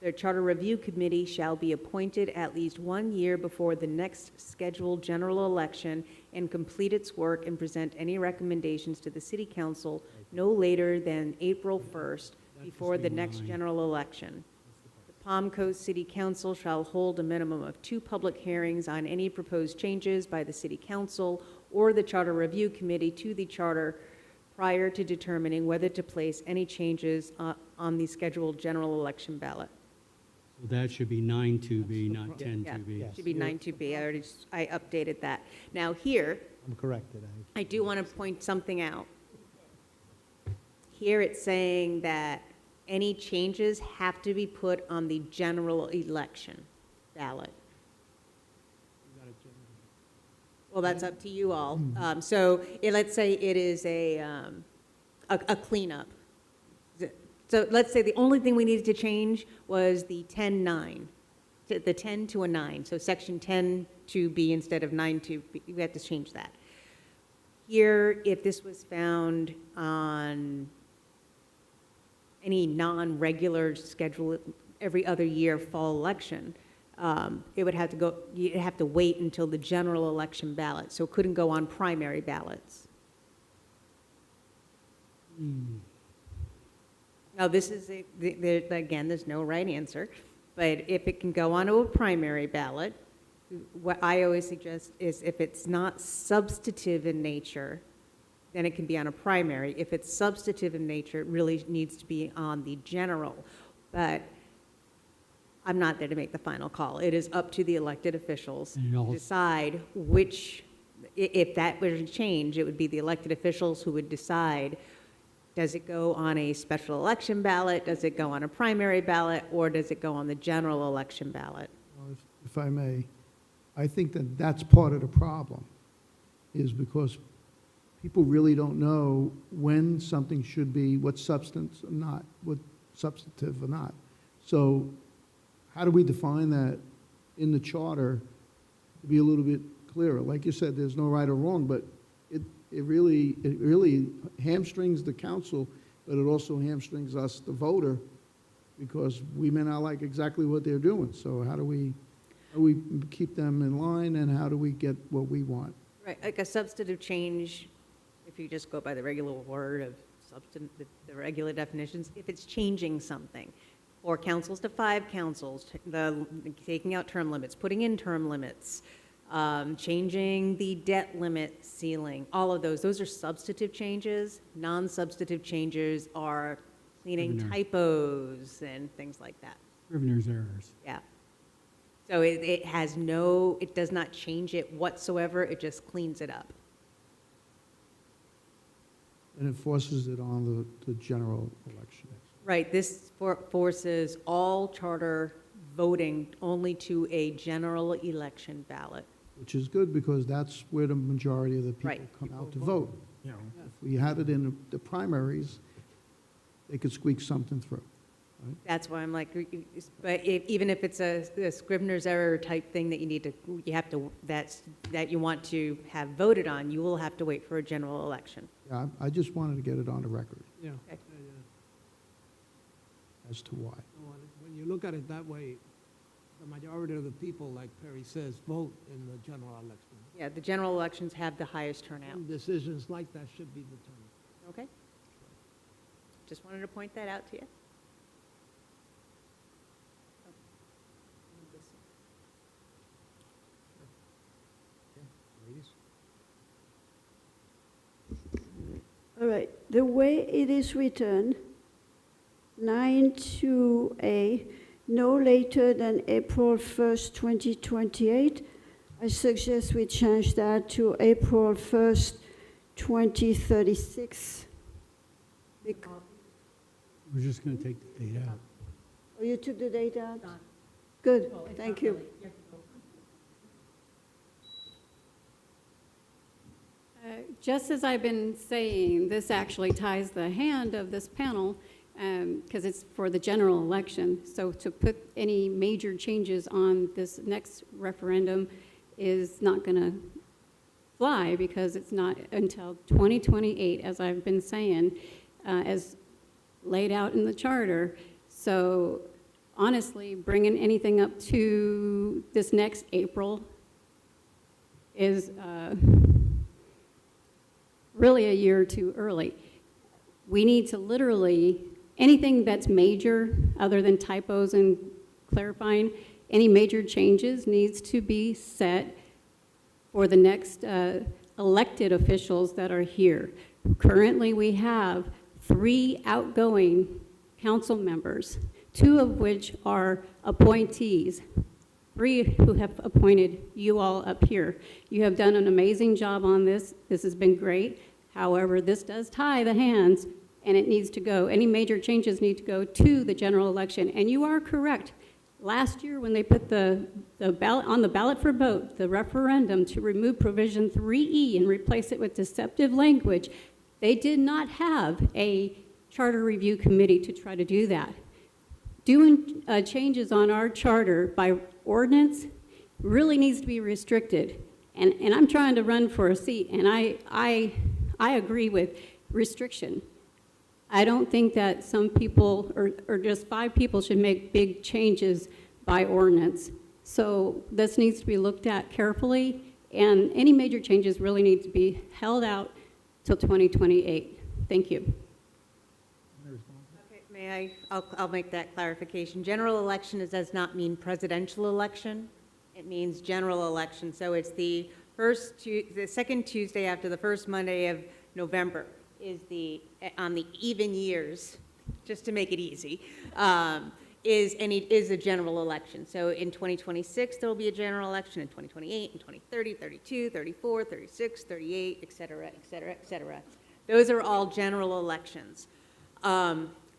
The Charter Review Committee shall be appointed at least 1 year before the next scheduled general election and complete its work and present any recommendations to the city council no later than April 1st, before the next general election. The Palm Coast City Council shall hold a minimum of 2 public hearings on any proposed changes by the city council or the Charter Review Committee to the charter prior to determining whether to place any changes on the scheduled general election ballot. So that should be 9(2)B, not Yeah. 10(2)B. Yes. Should be 9(2)B. I updated that. Now here, I'm corrected. I do want to point something out. Here it's saying that any changes have to be put on the general election ballot. Well, that's up to you all. So let's say it is a cleanup. So let's say the only thing we needed to change was the 10-9, the 10 to a 9. So section 10(2)B instead of 9(2)B, we have to change that. Here, if this was found on any non-regular schedule, every other year fall election, it would have to go, you'd have to wait until the general election ballot, so it couldn't go on primary ballots. Now, this is, again, there's no right answer, but if it can go onto a primary ballot, what I always suggest is if it's not substantive in nature, then it can be on a primary. If it's substantive in nature, it really needs to be on the general. But I'm not there to make the final call. It is up to the elected officials And it to also- decide which, if that were to change, it would be the elected officials who would decide, does it go on a special election ballot, does it go on a primary ballot, or does it go on the general election ballot? Well, if I may, I think that that's part of the problem, is because people really don't know when something should be, what substance or not, what substantive or not. So how do we define that in the charter to be a little bit clearer? Like you said, there's no right or wrong, but it really hamstrings the council, but it also hamstrings us, the voter, because we may not like exactly what they're doing. So how do we keep them in line, and how do we get what we want? Right, like a substantive change, if you just go by the regular word of the regular definitions, if it's changing something, 4 councils to 5 councils, taking out term limits, putting in term limits, changing the debt limit ceiling, all of those are substantive changes. Non-substantive changes are cleaning Scrivener. typos and things like that. Scrivener's errors. Yeah. So it does not change it whatsoever, it just cleans it up. And it forces it on the general election. Right, this forces all charter voting only to a general election ballot. Which is good, because that's where the majority of the people Right. come out to vote. You know, If we had it in the primaries, they could squeak something through. That's why I'm like, but even if it's a Scrivener's error type thing that that you want to have voted on, you will have to wait for a general election. Yeah, I just wanted to get it on the record Yeah. Okay. Yeah, yeah. as to why. So when you look at it that way, the majority of the people, like Perry says, vote in the general election. Yeah, the general elections have the highest turnout. And decisions like that should be determined. Okay? Just wanted to point that out to you. All right, the way it is written, 9(2)(a), no later than April 1st, 2028. I suggest we change that to April 1st, 2036. We're just going to take the date out. Oh, you took the date out? Good, thank you. Just as I've been saying, this actually ties the hand of this panel because it's for the general election. So to put any major changes on this next referendum is not going to fly because it's not until 2028, as I've been saying, as laid out in the charter. So honestly, bringing anything up to this next April is really a year too early. We need to literally, anything that's major, other than typos and clarifying, any major changes needs to be set for the next elected officials that are here. Currently, we have 3 outgoing council members, 2 of which are appointees, 3 who have appointed you all up here. You have done an amazing job on this. This has been great. However, this does tie the hands, and it needs to go. Any major changes need to go to the general election. And you are correct. Last year, when they put the ballot on the ballot for vote, the referendum to remove provision 3E and replace it with deceptive language, they did not have a charter review committee to try to do that. Doing changes on our charter by ordinance really needs to be restricted. And I'm trying to run for a seat, and I agree with restriction. I don't think that some people, or just 5 people, should make big changes by ordinance. So this needs to be looked at carefully, and any major changes really need to be held out till 2028. Thank you. Okay, I'll make that clarification. General election does not mean presidential election. It means general election. So it's the second Tuesday after the first Monday of November is on the even years, just to make it easy, is a general election. So in 2026, there will be a general election, in 2028, in 2030, 32, 34, 36, 38, et cetera, et cetera, et cetera. Those are all general elections.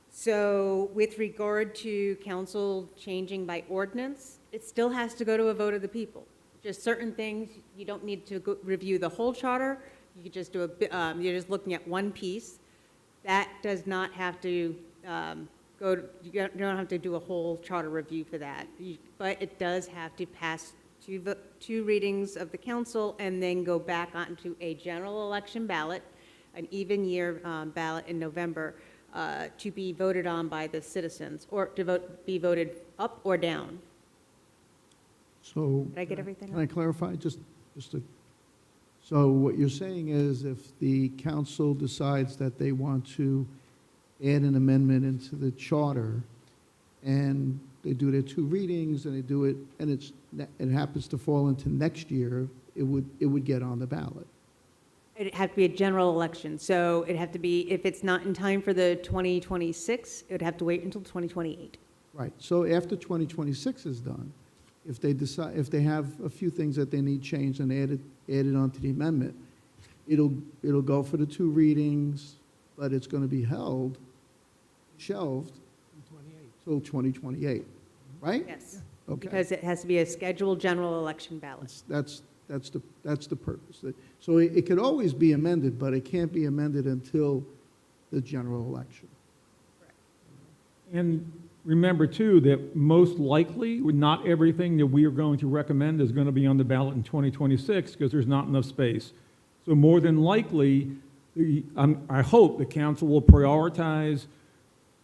So with regard to council changing by ordinance, it still has to go to a vote of the people. Just certain things, you don't need to review the whole charter. You could just do you're just looking at one piece. That does not have to you don't have to do a whole charter review for that. But it does have to pass 2 readings of the council and then go back onto a general election ballot, an even year ballot in November, to be voted on by the citizens, or to be voted up or down. So. Did I get everything? Can I clarify, so what you're saying is if the council decides that they want to add an amendment into the charter, and they do their 2 readings, and they do it, and it's it happens to fall into next year, it would get on the ballot. It'd have to be a general election, so it'd have to be, if it's not in time for the 2026, it would have to wait until 2028. Right, so after 2026 is done, if they decide, if they have a few things that they need changed and added onto the amendment, it'll go for the 2 readings, but it's going to be shelved till 2028, right? Yes, Okay. because it has to be a scheduled general election ballot. That's the purpose. So it could always be amended, but it can't be amended until the general election. And remember, too, that most likely, not everything that we are going to recommend is going to be on the ballot in 2026 because there's not enough space. So more than likely, I hope the council will prioritize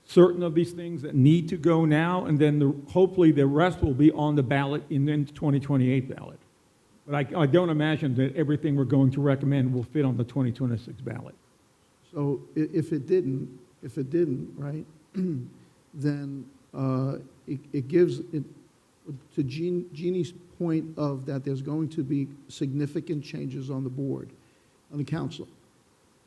certain of these things that need to go now, and then hopefully the rest will be on the ballot in the 2028 ballot. But I don't imagine that everything we're going to recommend will fit on the 2026 ballot. So if it didn't, right, then it gives, to Jeannie's point of that there's going to be significant changes on the board, on the council,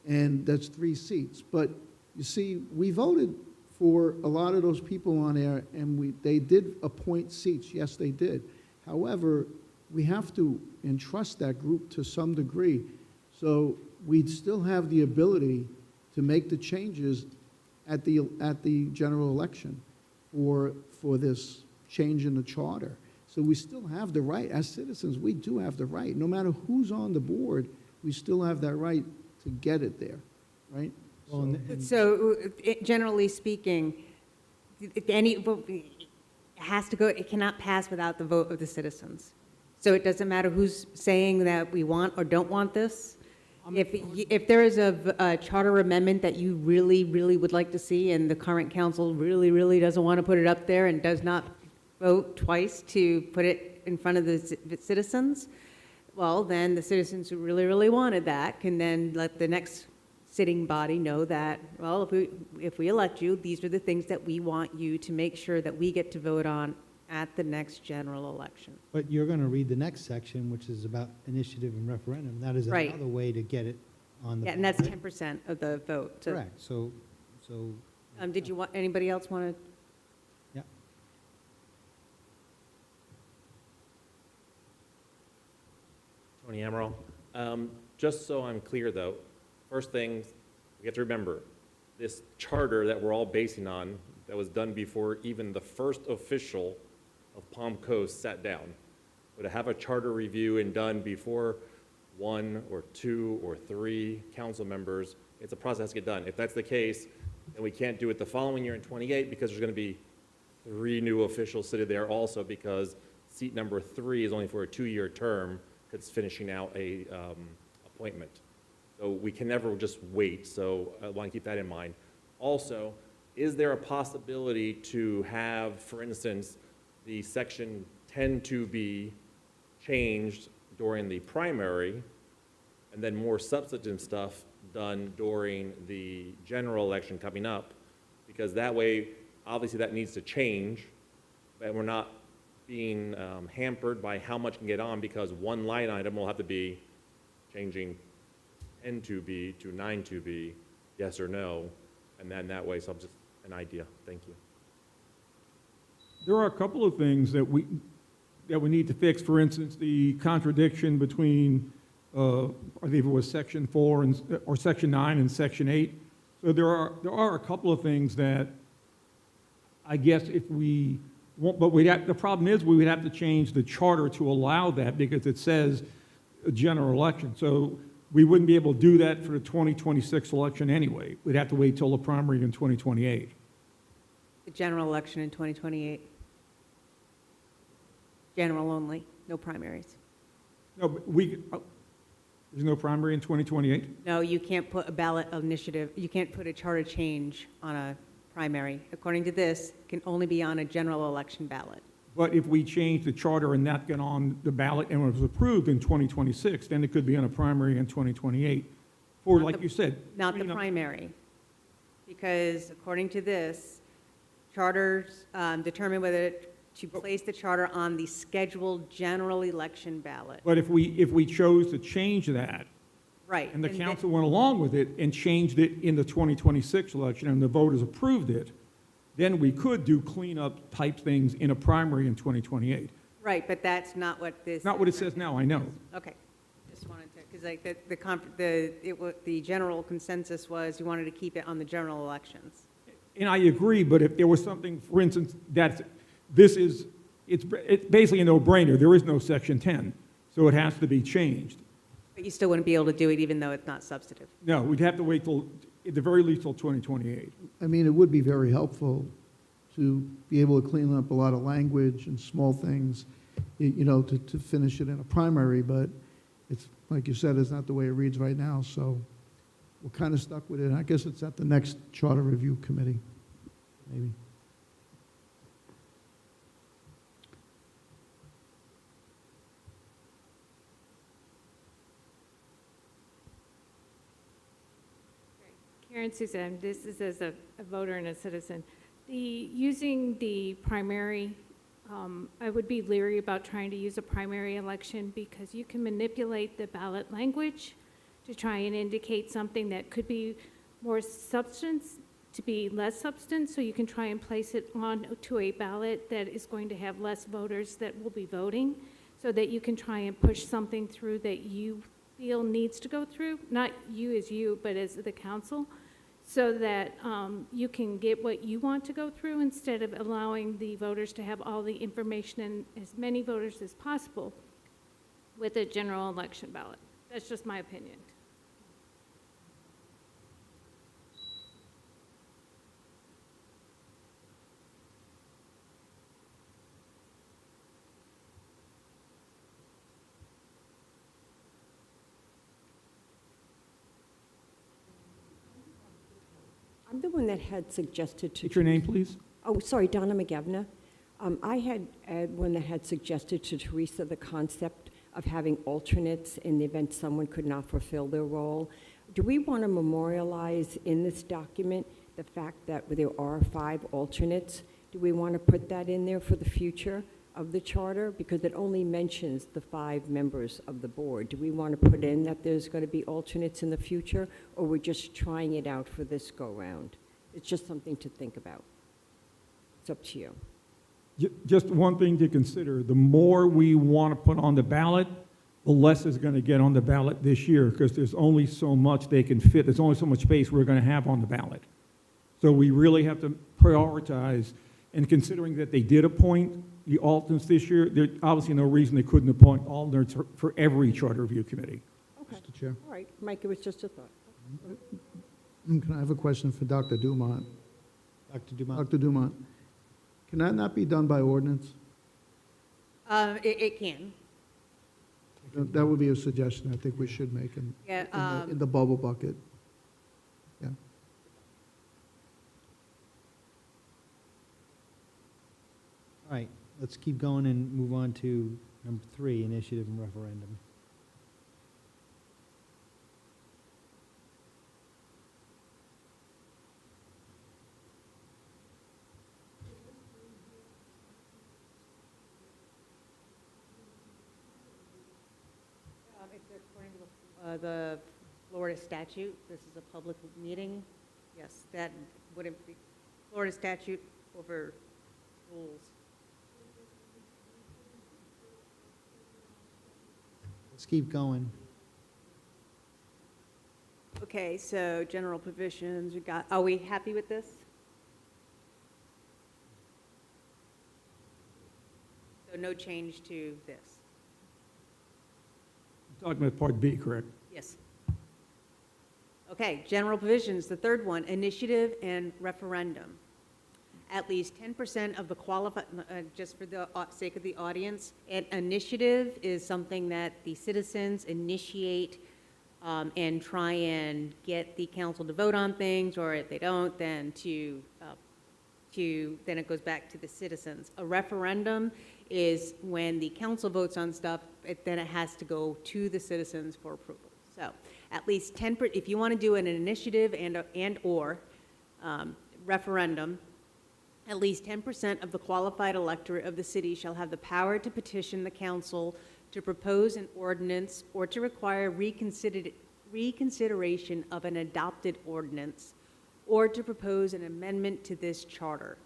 and that's 3 seats. But you see, we voted for a lot of those people on there, and they did appoint seats. Yes, they did. However, we have to entrust that group to some degree. So we'd still have the ability to make the changes at the general election for this change in the charter. So we still have the right, as citizens, we do have the right. No matter who's on the board, we still have that right to get it there, right? Well, and So generally speaking, it has to go, it cannot pass without the vote of the citizens. So it doesn't matter who's saying that we want or don't want this. If there is a charter amendment that you really, really would like to see, and the current council really, really doesn't want to put it up there and does not vote twice to put it in front of the citizens, well, then the citizens who really, really wanted that can then let the next sitting body know that, well, if we elect you, these are the things that we want you to make sure that we get to vote on at the next general election. But you're going to read the next section, which is about initiative and referendum. That is Right. another way to get it on the. Yeah, and that's ballot. 10% of the vote. So, Correct, so. did you want, anybody else want to? Yeah. Tony Amaral. Just so I'm clear, though, first thing, we have to remember, this charter that we're all basing on, that was done before even the first official of Palm Coast sat down. So to have a charter review and done before 1 or 2 or 3 council members, it's a process to get done. If that's the case, then we can't do it the following year in 28 because there's going to be 3 new officials sitting there also because seat number 3 is only for a 2-year term because it's finishing out a appointment. So we can never just wait, so I want to keep that in mind. Also, is there a possibility to have, for instance, the section 10(2)B changed during the primary and then more substantive stuff done during the general election coming up? Because that way, obviously that needs to change, and we're not being hampered by how much can get on because one line item will have to be changing 10(2)B to 9(2)B, yes or no, and then that way, so I'm just an idea. Thank you. There are a couple of things that we need to fix. For instance, the contradiction between, I believe it was Section 4 or Section 9 and Section 8. So there are a couple of things that I guess if we won't, but the problem is we would have to change the charter to allow that because it says a general election. So we wouldn't be able to do that for the 2026 election anyway. We'd have to wait till the primary in 2028. The general election in 2028. General only, no primaries. No, but there's no primary in 2028? No, you can't put a ballot initiative, you can't put a charter change on a primary. According to this, it can only be on a general election ballot. But if we change the charter and that got on the ballot and was approved in 2026, then it could be on a primary in 2028. Or like you said. Not the clean up- primary. Because according to this, charters determine whether to place the charter on the scheduled general election ballot. But if we chose to change that, Right. and the then- council went along with it and changed it in the 2026 election, and the voters approved it, then we could do cleanup type things in a primary in 2028. Right, but that's not what this. Not what it says now, I know. Okay, just wanted to, because like the general consensus was you wanted to keep it on the general elections. And I agree, but if there was something, for instance, it's basically a no-brainer. There is no Section 10, so it has to be changed. But you still wouldn't be able to do it even though it's not substantive. No, we'd have to wait till, at the very least, till 2028. I mean, it would be very helpful to be able to clean up a lot of language and small things, to finish it in a primary, but it's, like you said, it's not the way it reads right now, so we're kind of stuck with it. I guess it's at the next Charter Review Committee, maybe. Karen Suzanne, this is as a voter and a citizen. Using the primary, I would be leery about trying to use a primary election because you can manipulate the ballot language to try and indicate something that could be more substance to be less substance, so you can try and place it on to a ballot that is going to have less voters that will be voting, so that you can try and push something through that you feel needs to go through, not you as you, but as the council, so that you can get what you want to go through instead of allowing the voters to have all the information and as many voters as possible with a general election ballot. That's just my opinion. I'm the one that had suggested to... What's your name, please? Oh, sorry, Donna McGevna. I had one that had suggested to Teresa the concept of having alternates in the event someone could not fulfill their role. Do we want to memorialize in this document the fact that there are 5 alternates? Do we want to put that in there for the future of the charter? Because it only mentions the 5 members of the board. Do we want to put in that there's going to be alternates in the future, or we're just trying it out for this go-round? It's just something to think about. It's up to you. Just one thing to consider, the more we want to put on the ballot, the less is going to get on the ballot this year, because there's only so much they can fit. There's only so much space we're going to have on the ballot. So we really have to prioritize, and considering that they did appoint the alternates this year, there's obviously no reason they couldn't appoint alternates for every charter review committee. Okay. Mr. Chair. All right, Mike, it was just a thought. Can I have a question for Dr. Dumont? Dr. Dumont? Dr. Dumont, can that not be done by ordinance? It can. That would be a suggestion I think we should make Yeah, in the bubble bucket. Yeah. All right, let's keep going and move on to number 3, initiative and referendum. it's according to the Florida statute. This is a public meeting. Yes, that wouldn't be, Florida statute over rules. Let's keep going. Okay, so general provisions, we got, are we happy with this? So no change to this? Talking about Part B, correct? Yes. Okay, general provisions, the third one, initiative and referendum. At least 10% of the qualified, just for the sake of the audience, an initiative is something that the citizens initiate and try and get the council to vote on things, or if they don't, then then it goes back to the citizens. A referendum is when the council votes on stuff, then it has to go to the citizens for approval. So at least 10%, if you want to do an initiative and or referendum, At least 10% of the qualified electorate of the city shall have the power to petition the council to propose an ordinance or to require reconsideration of an adopted ordinance or to propose an amendment to this charter.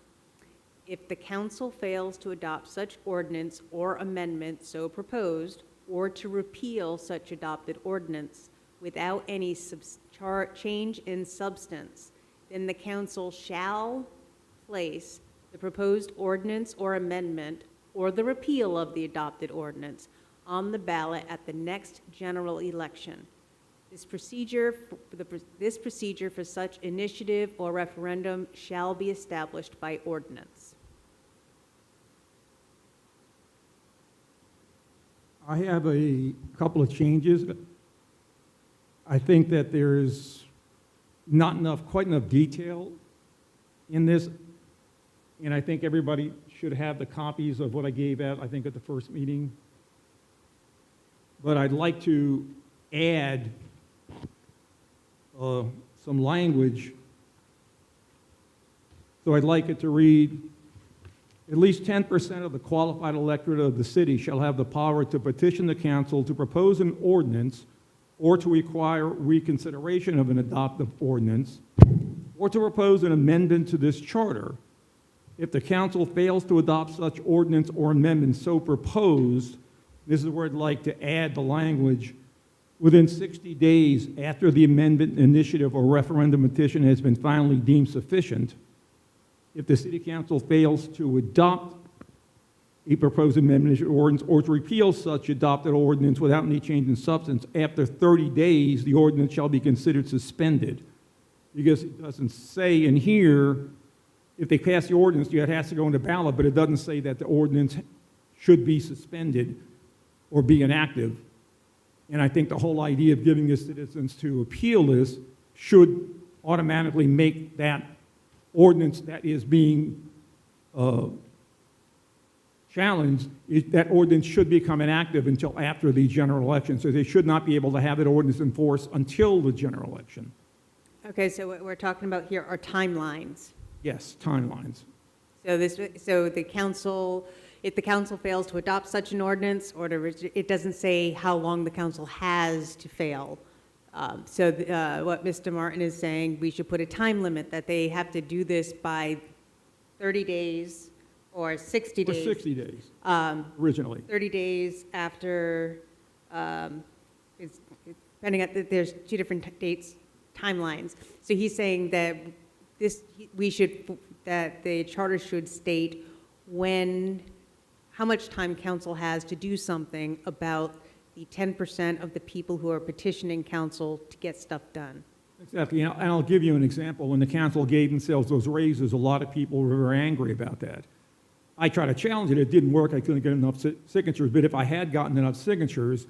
If the council fails to adopt such ordinance or amendment so proposed, or to repeal such adopted ordinance without any change in substance, then the council shall place the proposed ordinance or amendment or the repeal of the adopted ordinance on the ballot at the next general election. This procedure for such initiative or referendum shall be established by ordinance. I have a couple of changes. I think that there's not quite enough detail in this, and I think everybody should have the copies of what I gave out, I think, at the first meeting. But I'd like to add some language. So I'd like it to read, at least 10% of the qualified electorate of the city shall have the power to petition the council to propose an ordinance or to require reconsideration of an adopted ordinance or to propose an amendment to this charter. If the council fails to adopt such ordinance or amendment so proposed, this is where I'd like to add the language, within 60 days after the amendment, initiative, or referendum petition has been finally deemed sufficient, if the city council fails to adopt a proposed amendment or ordinance or to repeal such adopted ordinance without any change in substance, after 30 days, the ordinance shall be considered suspended. Because it doesn't say in here, if they pass the ordinance, it has to go on the ballot, but it doesn't say that the ordinance should be suspended or be inactive. And I think the whole idea of giving the citizens to appeal this should automatically make that ordinance that is being challenged, that ordinance should become inactive until after the general election. So they should not be able to have that ordinance in force until the general election. Okay, so what we're talking about here are timelines. Yes, timelines. So the council, if the council fails to adopt such an ordinance, or it doesn't say how long the council has to fail. What Mr. Martin is saying, we should put a time limit that they have to do this by 30 days or 60 days. Or 60 days, originally. 30 days after, depending on, there's two different dates, timelines. So he's saying that that the charter should state how much time council has to do something about the 10% of the people who are petitioning council to get stuff done. Exactly, and I'll give you an example. When the council gave themselves those raises, a lot of people were very angry about that. I tried to challenge it. It didn't work. I couldn't get enough signatures. But if I had gotten enough signatures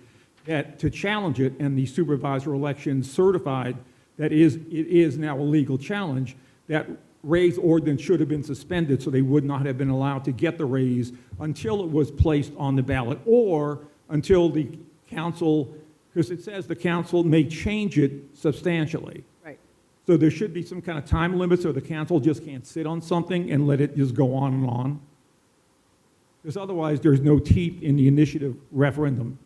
to challenge it, and the supervisor election certified that it is now a legal challenge, that raise ordinance should have been suspended, so they would not have been allowed to get the raise until it was placed on the ballot, or until the council, because it says the council may change it substantially. Right. So there should be some kind of time limit, so the council just can't sit on something and let it just go on and on. Because otherwise, there's no teeth in the initiative referendum.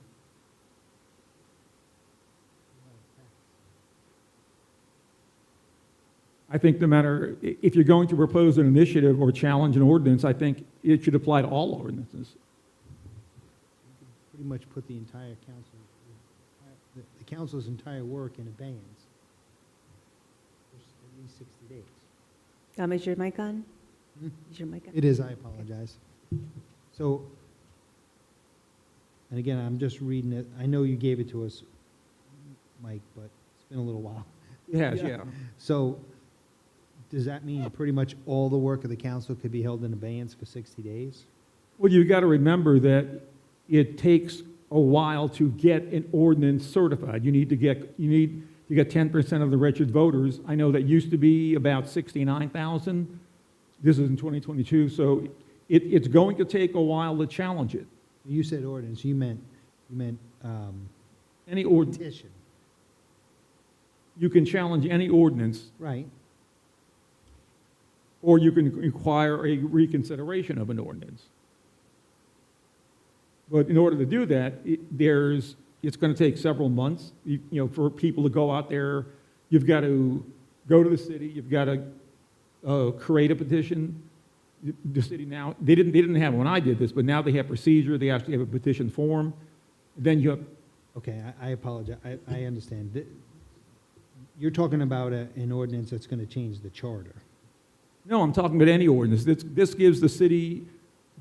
I think no matter, if you're going to propose an initiative or challenge an ordinance, I think it should apply to all ordinances. Pretty much put the entire council, the council's entire work in abeyance for at least 60 days. Is your mic on? Is your mic on? It is, I apologize. So, and again, I'm just reading it. I know you gave it to us, Mike, but it's been a little while. Yes, yeah. So, does that mean pretty much all the work of the council could be held in abeyance for 60 days? Well, you've got to remember that it takes a while to get an ordinance certified. You need to get 10% of the registered voters. I know that used to be about 69,000. This is in 2022, so it's going to take a while to challenge it. You said ordinance, you meant Any ordinance. petition. You can challenge any ordinance. Right. or you can require a reconsideration of an ordinance. But in order to do that, it's going to take several months, for people to go out there. You've got to go to the city, you've got to create a petition. The city now, they didn't have it when I did this, but now they have procedure, they actually have a petition form. Then you have, Okay, I apologize, I understand. You're talking about an ordinance that's going to change the charter. no, I'm talking about any ordinance. This gives the city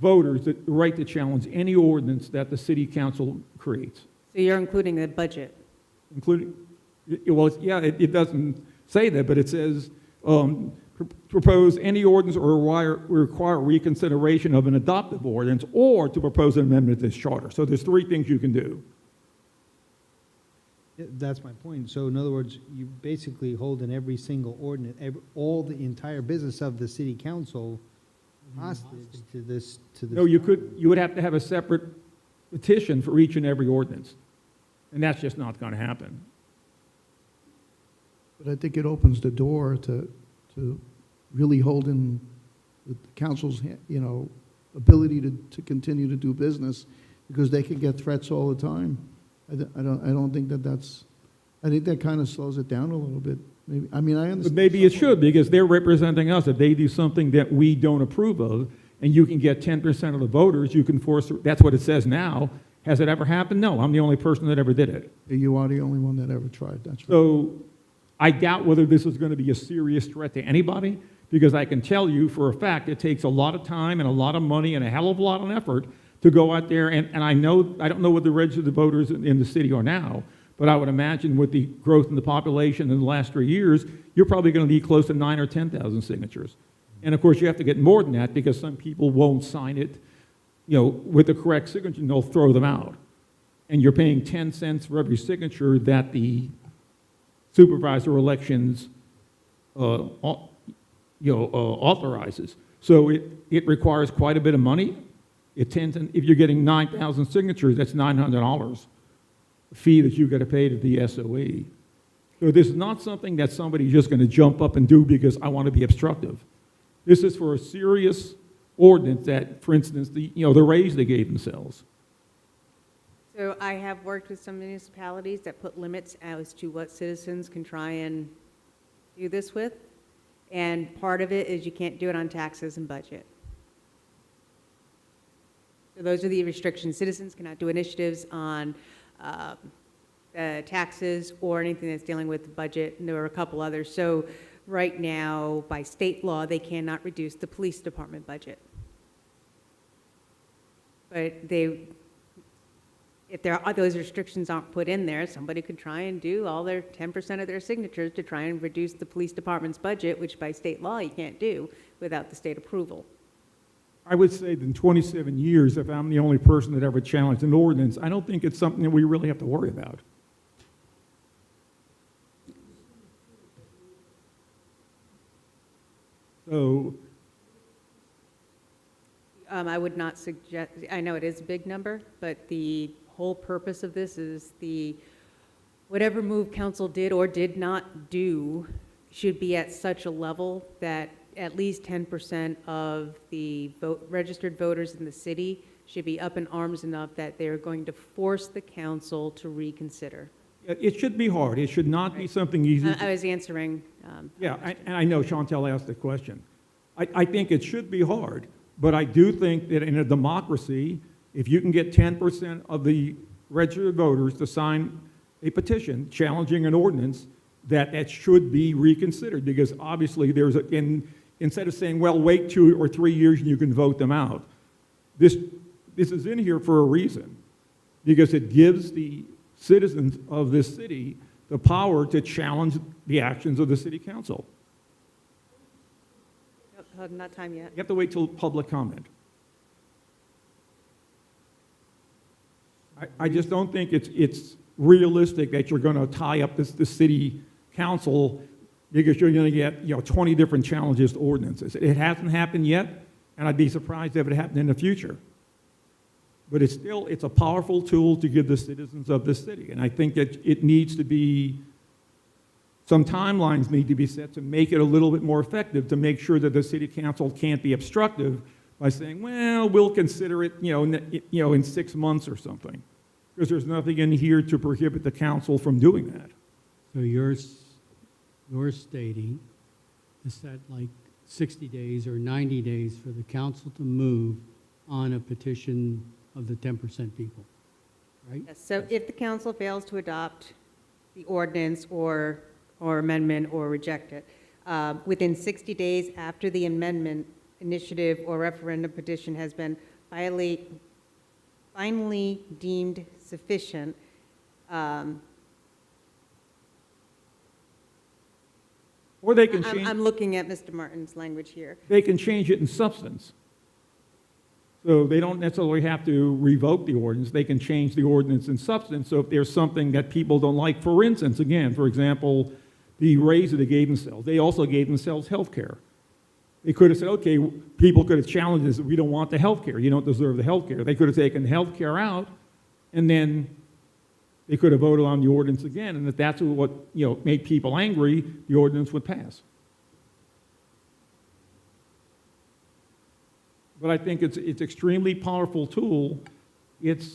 voters the right to challenge any ordinance that the city council creates, So you're including the budget. including, well, yeah, it doesn't say that, but it says, propose any ordinance or require reconsideration of an adoptive ordinance, or to propose an amendment to this charter. So there's three things you can do. That's my point. So in other words, you basically hold in every single ordinance, all the entire business of the city council hostage to this. No, you would have to have a separate petition for each and every ordinance. And that's just not going to happen. But I think it opens the door to really holding the council's, ability to continue to do business, because they can get threats all the time. I don't think I think that kind of slows it down a little bit. Maybe, I understand. But maybe it should, because they're representing us. If they do something that we don't approve of, and you can get 10% of the voters, you can force, that's what it says now. Has it ever happened? No, I'm the only person that ever did it. You are the only one that ever tried, that's right. So I doubt whether this is going to be a serious threat to anybody, because I can tell you for a fact it takes a lot of time and a lot of money and a hell of a lot of effort to go out there, and I don't know what the registered voters in the city are now, but I would imagine with the growth in the population in the last 3 years, you're probably going to need close to 9,000 or 10,000 signatures. And of course, you have to get more than that, because some people won't sign it, with the correct signature, and they'll throw them out. And you're paying 10 cents for every signature that the supervisor elections authorizes. So it requires quite a bit of money. If you're getting 9,000 signatures, that's $900, a fee that you've got to pay to the SOE. So this is not something that somebody's just going to jump up and do because I want to be obstructive. This is for a serious ordinance that, for instance, the raise they gave themselves. So I have worked with some municipalities that put limits as to what citizens can try and do this with. And part of it is you can't do it on taxes and budget. So those are the restrictions. Citizens cannot do initiatives on taxes or anything that's dealing with the budget. And there are a couple others. So right now, by state law, they cannot reduce the police department budget. But if those restrictions aren't put in there, somebody could try and do all their 10% of their signatures to try and reduce the police department's budget, which by state law you can't do without the state approval. I would say that in 27 years, if I'm the only person that ever challenged an ordinance, I don't think it's something that we really have to worry about. So I would not suggest, I know it is a big number, but the whole purpose of this is whatever move council did or did not do should be at such a level that at least 10% of the registered voters in the city should be up in arms enough that they're going to force the council to reconsider. it should be hard. It should not be something easy. I was answering. Yeah, and I know Chantel asked the question. I think it should be hard, but I do think that in a democracy, if you can get 10% of the registered voters to sign a petition challenging an ordinance, that should be reconsidered, because obviously instead of saying, well, wait 2 or 3 years and you can vote them out, this is in here for a reason, because it gives the citizens of this city the power to challenge the actions of the city council. Nope, not time yet. You have to wait till public comment. I just don't think it's realistic that you're going to tie up the city council because you're going to get 20 different challenges to ordinances. It hasn't happened yet, and I'd be surprised if it happened in the future. But it's a powerful tool to give the citizens of this city, and I think that it needs to be some timelines need to be set to make it a little bit more effective, to make sure that the city council can't be obstructive by saying, well, we'll consider it, in 6 months or something. Because there's nothing in here to prohibit the council from doing that. So you're stating to set like 60 days or 90 days for the council to move on a petition of the 10% people, right? Yes, so if the council fails to adopt the ordinance or amendment or reject it, within 60 days after the amendment, initiative, or referendum petition has been finally deemed sufficient, Or they can change. I'm looking at Mr. Martin's language here. They can change it in substance. So they don't necessarily have to revoke the ordinance. They can change the ordinance in substance. So if there's something that people don't like, for instance, again, for example, the raise that they gave themselves, they also gave themselves health care. They could have said, okay, people could have challenged this, we don't want the health care. You don't deserve the health care. They could have taken health care out, and then they could have voted on the ordinance again. And if that's what made people angry, the ordinance would pass. But I think it's extremely powerful tool. It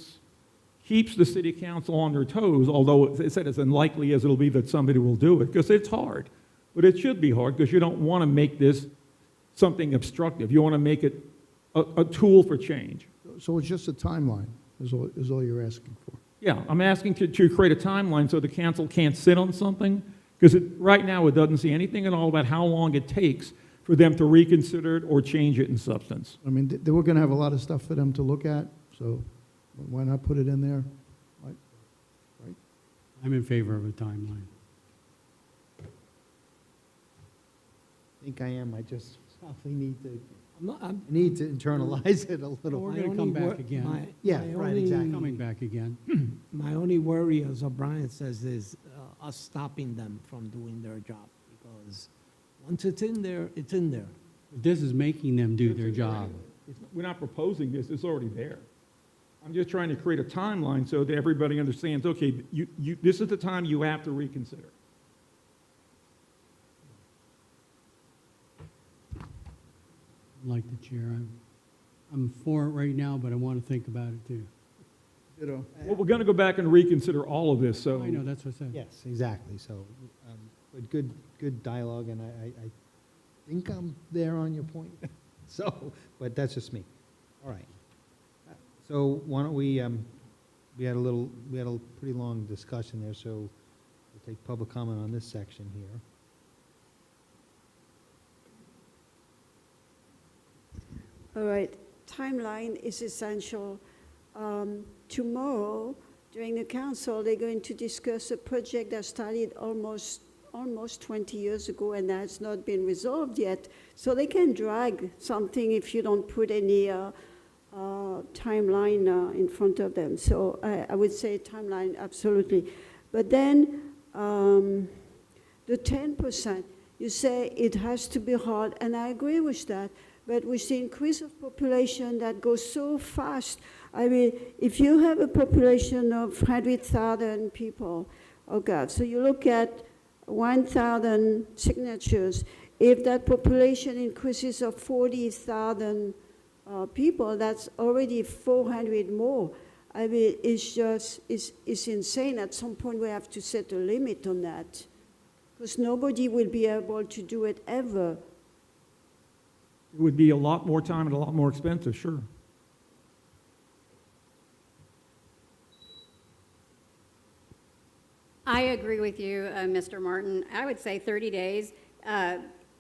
keeps the city council on their toes, although it said it's unlikely as it'll be that somebody will do it, because it's hard. But it should be hard, because you don't want to make this something obstructive. You want to make it a tool for change. So it's just a timeline, is all you're asking for? Yeah, I'm asking to create a timeline so the council can't sit on something, because right now it doesn't say anything at all about how long it takes for them to reconsider it or change it in substance. I mean, they were going to have a lot of stuff for them to look at, so why not put it in there? Right? I'm in favor of a timeline. I think I am, I just probably need to I'm internalize it a little. We're my going to come only back wor- again. my- Yeah, my right, only- exactly. Coming back again. My only worry, as O'Brien says, is us stopping them from doing their job, because once it's in there, it's in there. This is making them do their job. We're not proposing this, it's already there. I'm just trying to create a timeline so that everybody understands, okay, this is the time you have to reconsider. Like the chair, I'm for it right now, but I want to think about it too. Well, we're going to go back and reconsider all of this, so. I know, that's what I said. Yes, exactly, so, but good dialogue, and I think I'm there on your point, so, but that's just me. All right. So why don't we had a pretty long discussion there, so we'll take public comment on this section here. All right, timeline is essential. Tomorrow, during the council, they're going to discuss a project that started almost 20 years ago and has not been resolved yet. So they can drag something if you don't put any timeline in front of them. So I would say timeline, absolutely. But then the 10%, you say it has to be hard, and I agree with that. But with the increase of population that goes so fast, I mean, if you have a population of 100,000 people, oh God, so you look at 1,000 signatures. If that population increases of 40,000 people, that's already 400 more. I mean, it's insane. At some point, we have to set a limit on that, because nobody will be able to do it ever. It would be a lot more time and a lot more expensive, sure. I agree with you, Mr. Martin. I would say 30 days.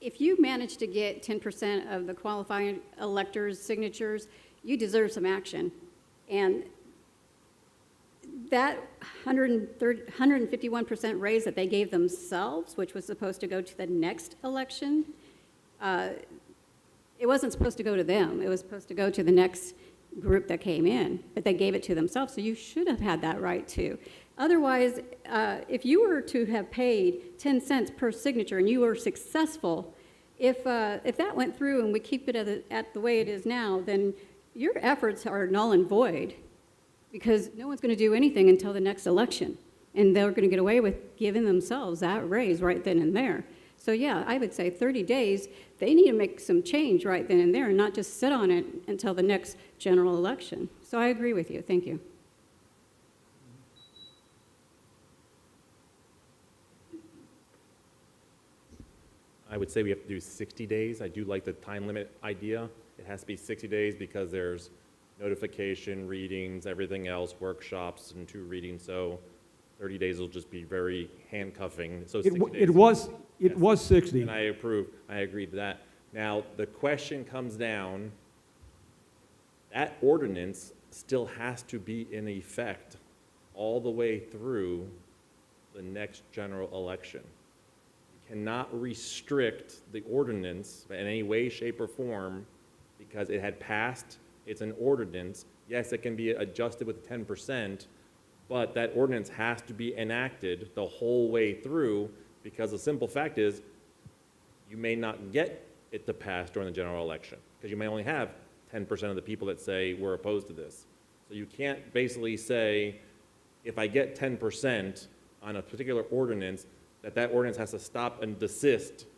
If you manage to get 10% of the qualifying electors' signatures, you deserve some action. And that 151% raise that they gave themselves, which was supposed to go to the next election, it wasn't supposed to go to them. It was supposed to go to the next group that came in, but they gave it to themselves, so you should have had that right too. Otherwise, if you were to have paid 10 cents per signature and you were successful, if that went through and we keep it at the way it is now, then your efforts are null and void, because no one's going to do anything until the next election. And they're going to get away with giving themselves that raise right then and there. So yeah, I would say 30 days, they need to make some change right then and there and not just sit on it until the next general election. So I agree with you. Thank you. I would say we have to do 60 days. I do like the time limit idea. It has to be 60 days because there's notification, readings, everything else, workshops, and 2 readings. So 30 days will just be very handcuffing. So 60 days. It was 60. And I approve. I agree to that. Now, the question comes down, that ordinance still has to be in effect all the way through the next general election. You cannot restrict the ordinance in any way, shape, or form because it had passed. It's an ordinance. Yes, it can be adjusted with 10%, but that ordinance has to be enacted the whole way through because the simple fact is you may not get it to pass during the general election because you may only have 10% of the people that say we're opposed to this. So you can't basically say, if I get 10% on a particular ordinance, that ordinance has to stop and desist. It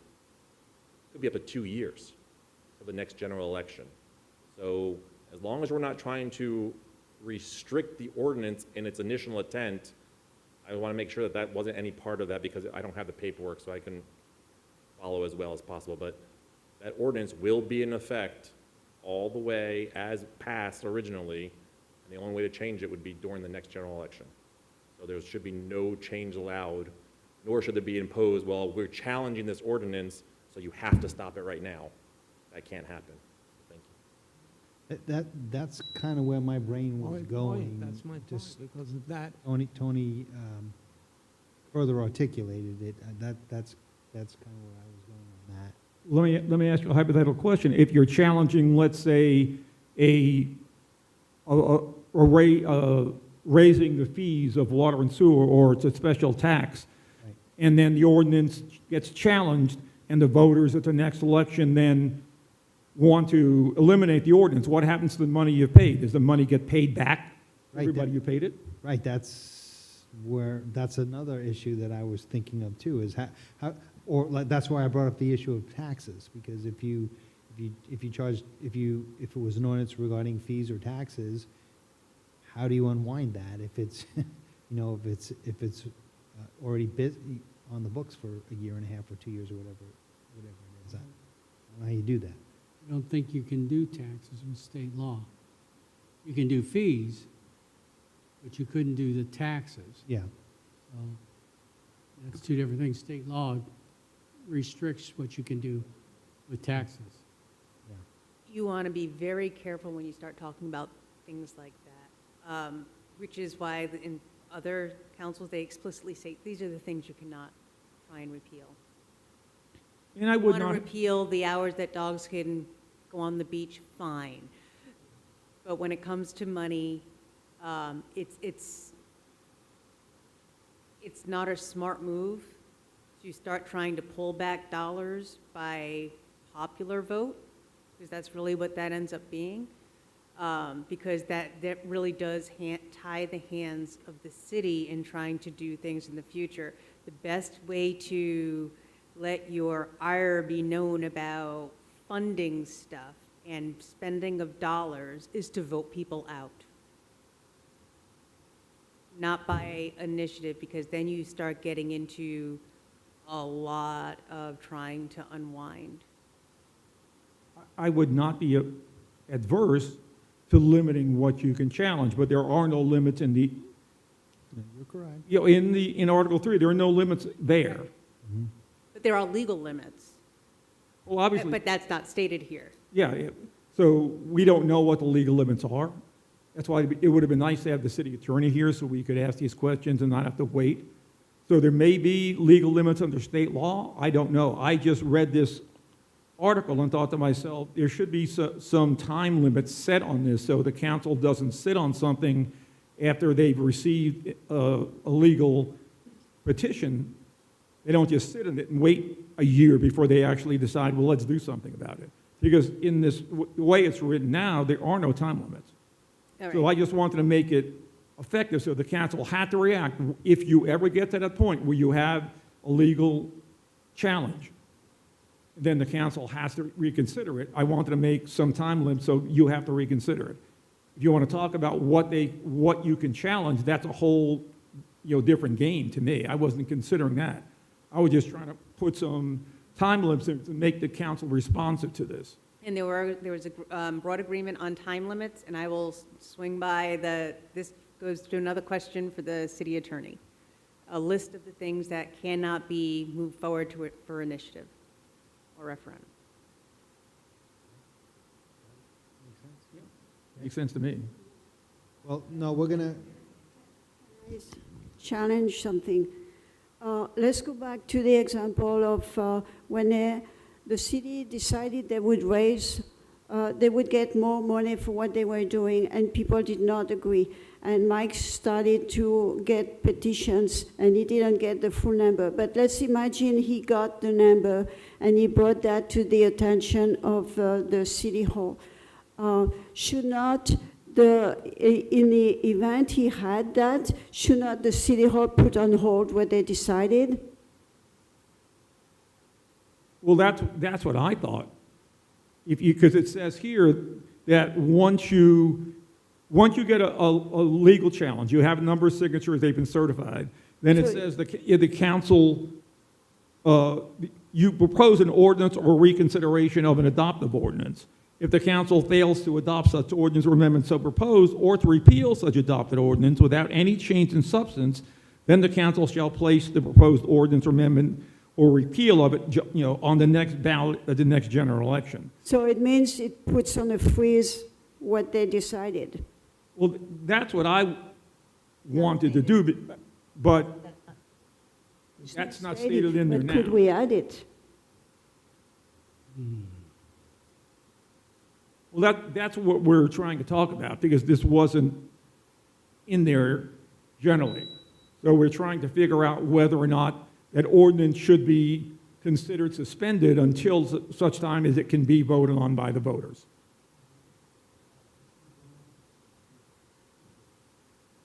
could be up to 2 years for the next general election. So as long as we're not trying to restrict the ordinance in its initial intent, I want to make sure that that wasn't any part of that because I don't have the paperwork so I can follow as well as possible. But that ordinance will be in effect all the way as passed originally, and the only way to change it would be during the next general election. So there should be no change allowed, nor should there be imposed, well, we're challenging this ordinance, so you have to stop it right now. That can't happen. Thank you. That's kind of where my brain was going. That's my point, because of that. Tony further articulated it. That's kind of where I was going on that. Let me ask you a hypothetical question. If you're challenging, let's say, raising the fees of water and sewer, or it's a special tax, Right. and then the ordinance gets challenged, and the voters at the next election then want to eliminate the ordinance, what happens to the money you've paid? Does the money get paid back? Right, Everybody you paid it? Right, that's another issue that I was thinking of too, is that's why I brought up the issue of taxes, because if it was an ordinance regarding fees or taxes, how do you unwind that if it's, if it's already on the books for a year and a half or 2 years or whatever it is? I don't know how you do that. I don't think you can do taxes with state law. You can do fees, but you couldn't do the taxes. Yeah, So that's 2 different things. State law restricts what you can do with taxes. yeah. You want to be very careful when you start talking about things like that, which is why in other councils, they explicitly say, these are the things you cannot try and repeal. And I You would want to not, repeal the hours that dogs can go on the beach, fine. But when it comes to money, it's not a smart move to start trying to pull back dollars by popular vote, because that's really what that ends up being. Because that really does tie the hands of the city in trying to do things in the future. The best way to let your ire be known about funding stuff and spending of dollars is to vote people out. Not by initiative, because then you start getting into a lot of trying to unwind. I would not be adverse to limiting what you can challenge, but there are no limits in the, No, you're correct. in Article 3, there are no limits there. Mm-hmm. But there are legal limits, Well, obviously, but that's not stated here. yeah, so we don't know what the legal limits are. That's why it would have been nice to have the city attorney here so we could ask these questions and not have to wait. So there may be legal limits under state law. I don't know. I just read this article and thought to myself, there should be some time limit set on this so the council doesn't sit on something after they've received a legal petition. They don't just sit in it and wait a year before they actually decide, well, let's do something about it. Because in this, the way it's written now, there are no time limits. All So right. I just wanted to make it effective, so the council had to react if you ever get to that point where you have a legal challenge. Then the council has to reconsider it. I wanted to make some time limit, so you have to reconsider it. If you want to talk about what you can challenge, that's a whole, different game to me. I wasn't considering that. I was just trying to put some time limits in to make the council responsive to this. And there was a broad agreement on time limits, and I will swing by this goes to another question for the city attorney. A list of the things that cannot be moved forward to it for initiative or referendum. Makes sense to me. Well, no, we're gonna, Challenge something. Let's go back to the example of when the city decided they would they would get more money for what they were doing, and people did not agree. And Mike started to get petitions, and he didn't get the full number. But let's imagine he got the number, and he brought that to the attention of the city hall. Should not in the event he had that, should not the city hall put on hold what they decided? Well, that's what I thought. Because it says here that once you get a legal challenge, you have a number of signatures, they've been certified, then it says the council, you propose an ordinance or reconsideration of an adoptive ordinance. If the council fails to adopt such ordinance or amendment so proposed, or to repeal such adopted ordinance without any change in substance, then the council shall place the proposed ordinance or amendment or repeal of it, on the next ballot at the next general election. So it means it puts on a freeze what they decided. Well, that's what I wanted to do, but that's not stated in there But now. could we add it? Well, that's what we're trying to talk about, because this wasn't in there generally. So we're trying to figure out whether or not that ordinance should be considered suspended until such time as it can be voted on by the voters.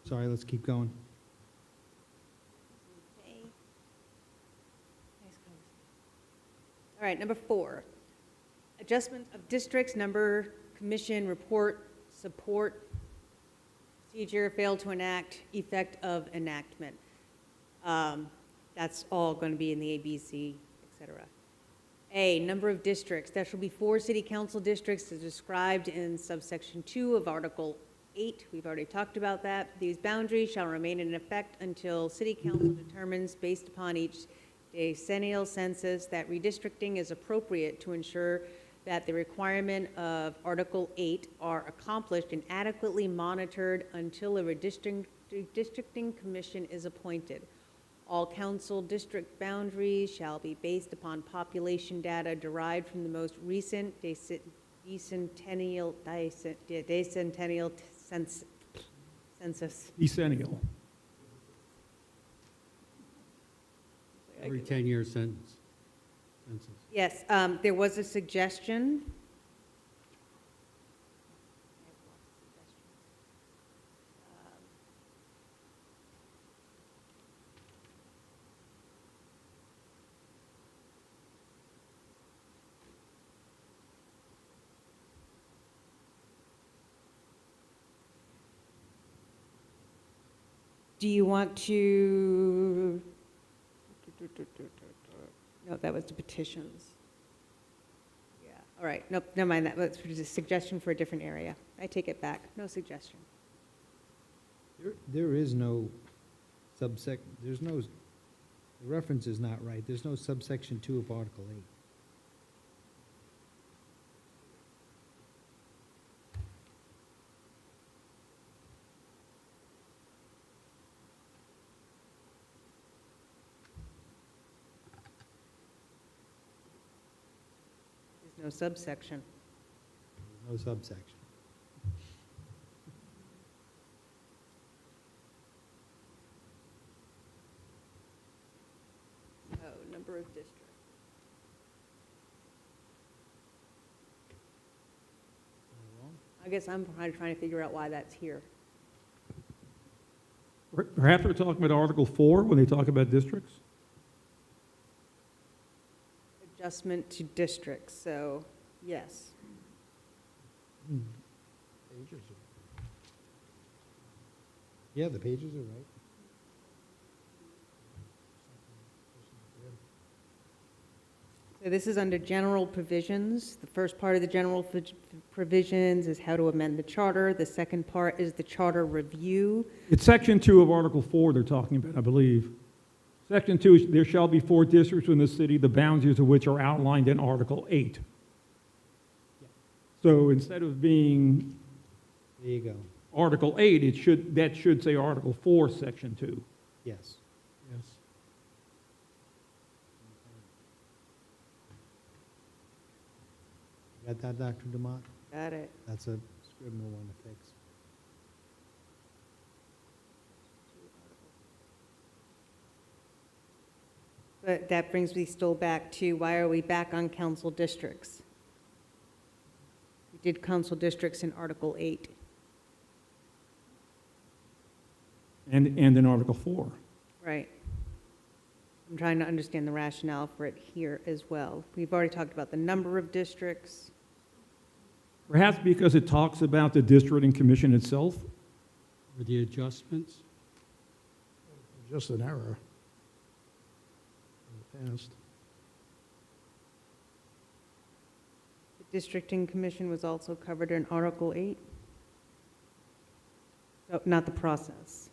sorry, let's keep going. All right, number 4, adjustment of districts, number, commission, report, support, procedure, failed to enact, effect of enactment. That's all going to be in the ABC, et cetera. A, number of districts. There shall be 4 city council districts as described in subsection 2 of Article 8. We've already talked about that. These boundaries shall remain in effect until city council determines, based upon each decennial census, that redistricting is appropriate to ensure that the requirement of Article 8 are accomplished and adequately monitored until a redistricting commission is appointed. All council district boundaries shall be based upon population data derived from the most recent decennial census. Decennial. Every 10-year census. Yes, there was a suggestion. Do you want to, no, that was the petitions. Yeah, all right, nope, never mind, that was a suggestion for a different area. I take it back, no suggestion. There is no there's no, the reference is not right. There's no subsection 2 of Article 8. There's no subsection. No subsection. Oh, number of districts. I guess I'm trying to figure out why that's here. Perhaps we're talking about Article 4 when they talk about districts? Adjustment to districts, so, yes. Yeah, the pages are right. So this is under general provisions. The first part of the general provisions is how to amend the charter. The second part is the charter review. It's Section 2 of Article 4 they're talking about, I believe. Section 2 is, there shall be 4 districts in the city, the boundaries of which are outlined in Article 8. So instead of being There you go. Article 8, that should say Article 4, Section 2. Yes. Yes. Got that, Dr. Demott? Got it. That's a Scribner one to fix. But that brings me still back to, why are we back on council districts? We did council districts in Article 8. And in Article 4. Right. I'm trying to understand the rationale for it here as well. We've already talked about the number of districts. Perhaps because it talks about the districting commission itself. Or the adjustments. Just an error in the past. The districting commission was also covered in Article 8. Oh, not the process.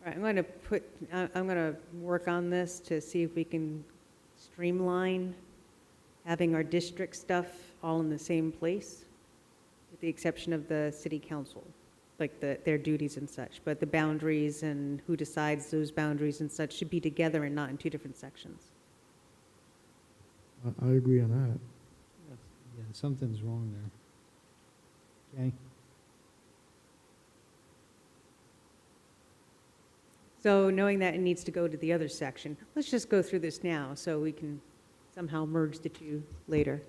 All right, I'm going to work on this to see if we can streamline having our district stuff all in the same place, with the exception of the city council, like their duties and such. But the boundaries and who decides those boundaries and such should be together and not in 2 different sections. I agree on that. Yeah, something's wrong there. Okay? So knowing that it needs to go to the other section, let's just go through this now so we can somehow merge the 2 later.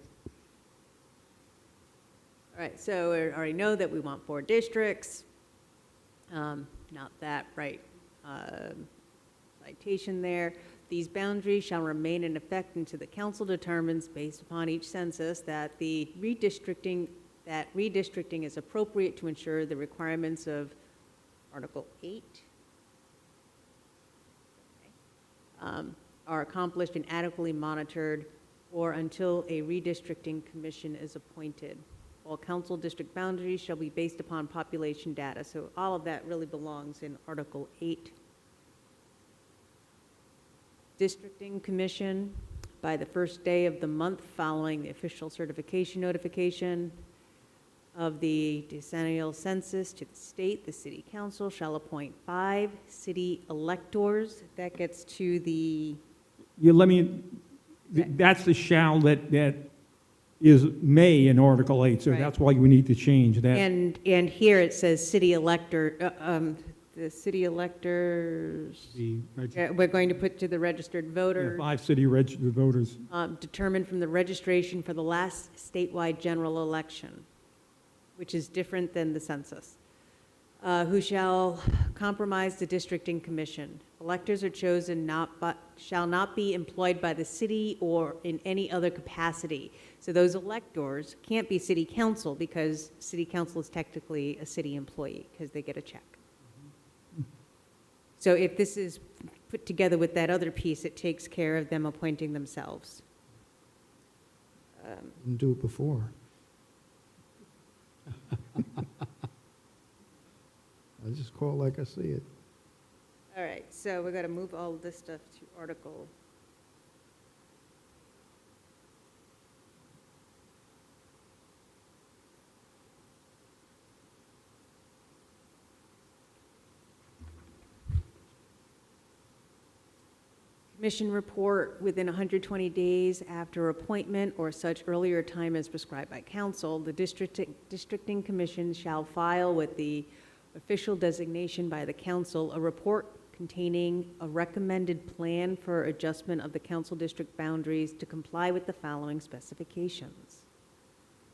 All right, so we already know that we want 4 districts. Not that right citation there. These boundaries shall remain in effect until the council determines, based upon each census, that redistricting is appropriate to ensure the requirements of Article 8 are accomplished and adequately monitored, or until a redistricting commission is appointed. All council district boundaries shall be based upon population data. So all of that really belongs in Article 8. Districting commission, by the first day of the month following the official certification notification of the decennial census to the state, the city council shall appoint 5 city electors. That gets to the, Yeah, that's the shall that is may in Article 8, so Right. that's why we need to change that. and here it says city elector, the city electors, The we're going to put to the registered Yeah, voters, 5 city registered voters. determined from the registration for the last statewide general election, which is different than the census, who shall compromise the districting commission. Electors are chosen shall not be employed by the city or in any other capacity. So those electors can't be city council, because city council is technically a city employee because they get a check. So if this is put together with that other piece, it takes care of them appointing themselves. Didn't do it before. I just call it like I see it. All right, so we've got to move all of this stuff to Article. Commission report within 120 days after appointment or such earlier time as prescribed by council. The districting commission shall file with the official designation by the council a report containing a recommended plan for adjustment of the council district boundaries to comply with the following specifications.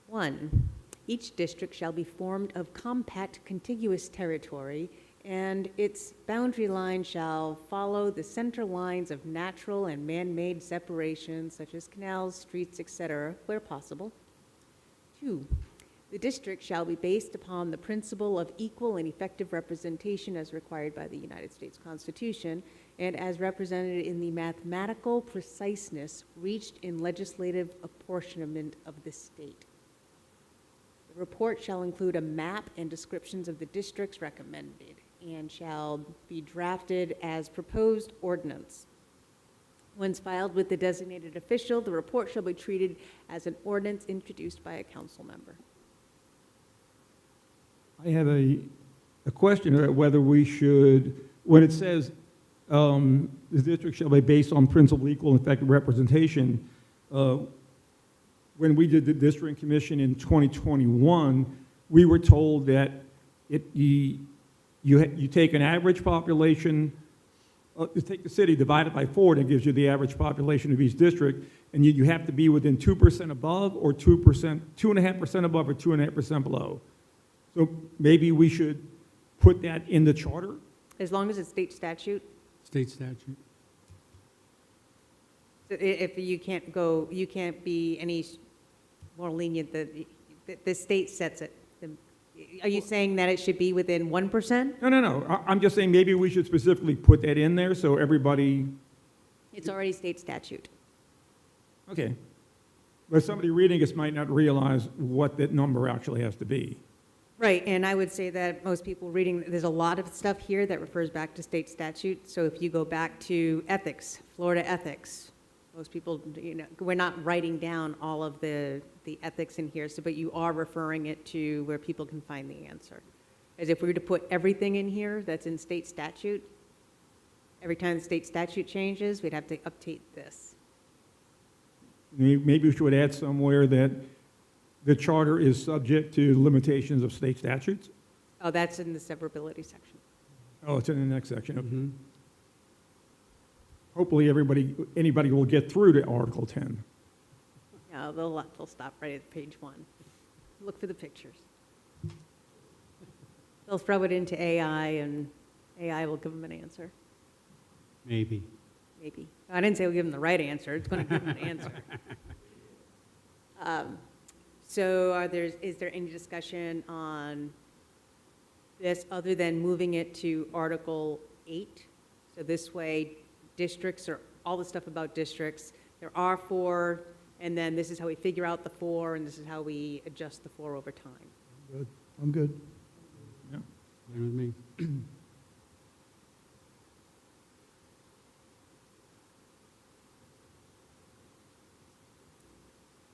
1, each district shall be formed of compact contiguous territory, and its boundary line shall follow the center lines of natural and man-made separations such as canals, streets, etc., where possible. 2, the district shall be based upon the principle of equal and effective representation as required by the United States Constitution and as represented in the mathematical preciseness reached in legislative apportionment of the state. The report shall include a map and descriptions of the districts recommended and shall be drafted as proposed ordinance. Once filed with the designated official, the report shall be treated as an ordinance introduced by a council member. I have a question about whether we should, when it says the district shall be based on principle, equal, and effective representation, when we did the district commission in 2021, we were told that you take an average population, you take the city, divide it by 4, and it gives you the average population of each district, and you have to be within 2% above or 2.5% above or 2.5% below. So maybe we should put that in the charter? As long as it's state statute, State statute. if you can't be any more lenient, the state sets it. Are you saying that it should be within 1%? No. I'm just saying maybe we should specifically put that in there so everybody, It's already state statute. okay. But somebody reading this might not realize what that number actually has to be. Right, and I would say that most people reading, there's a lot of stuff here that refers back to state statute. So if you go back to ethics, Florida ethics, most people, we're not writing down all of the ethics in here, but you are referring it to where people can find the answer. As if we were to put everything in here that's in state statute, every time the state statute changes, we'd have to update this. Maybe we should add somewhere that the charter is subject to limitations of state statutes? Oh, that's in the severability section. Oh, it's in the next section. Okay. Mhm. Hopefully anybody will get through to Article 10. No, they'll stop right at page 1. Look for the pictures. They'll throw it into AI, and AI will give them an answer, Maybe. maybe. I didn't say we'll give them the right answer. It's going to give them an answer. So is there any discussion on this other than moving it to Article 8? So this way, districts are, all the stuff about districts, there are 4, and then this is how we figure out the 4, and this is how we adjust the 4 over time. Good. I'm good. Yeah. Fine with me.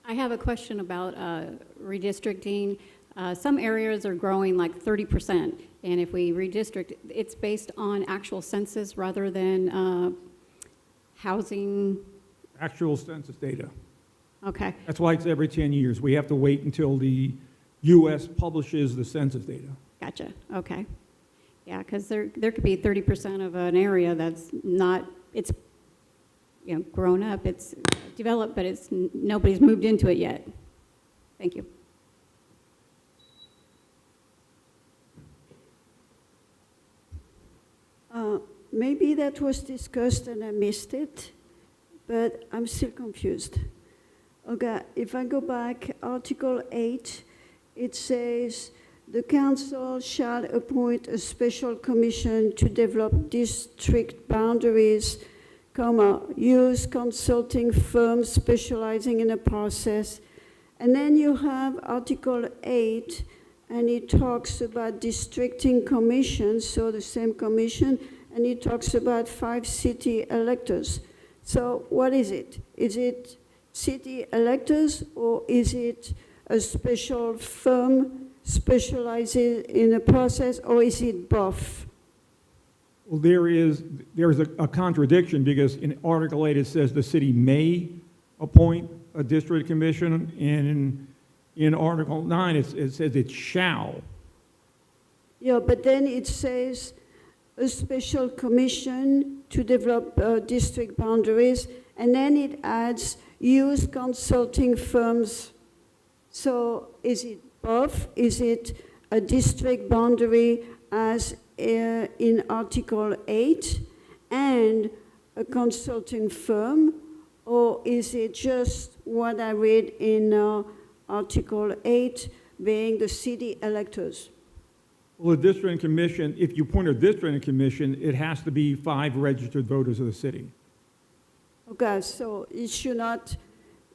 I have a question about redistricting. Some areas are growing like 30%, and if we redistrict, it's based on actual census rather than housing. Actual census data. Okay, That's why it's every 10 years. We have to wait until the U.S. publishes the census data. gotcha, okay. Yeah, because there could be 30% of an area that's not, it's, grown up, it's developed, but nobody's moved into it yet. Thank you. Maybe that was discussed and I missed it, but I'm still confused. Okay, if I go back, Article 8, it says, the council shall appoint a special commission to develop district boundaries, use consulting firms specializing in a process. And then you have Article 8, and it talks about districting commissions, so the same commission, and it talks about 5 city electors. So what is it? Is it city electors, or is it a special firm specializing in a process, or is it both? Well, there is a contradiction because in Article 8 it says the city may appoint a district commission, and in Article 9 it says it shall. Yeah, but then it says a special commission to develop district boundaries, and then it adds use consulting firms. So is it both? Is it a district boundary as in Article 8 and a consulting firm? Or is it just what I read in Article 8 being the city electors? Well, the district and commission, if you appoint a district and commission, it has to be 5 registered voters of the city. Okay, so it should not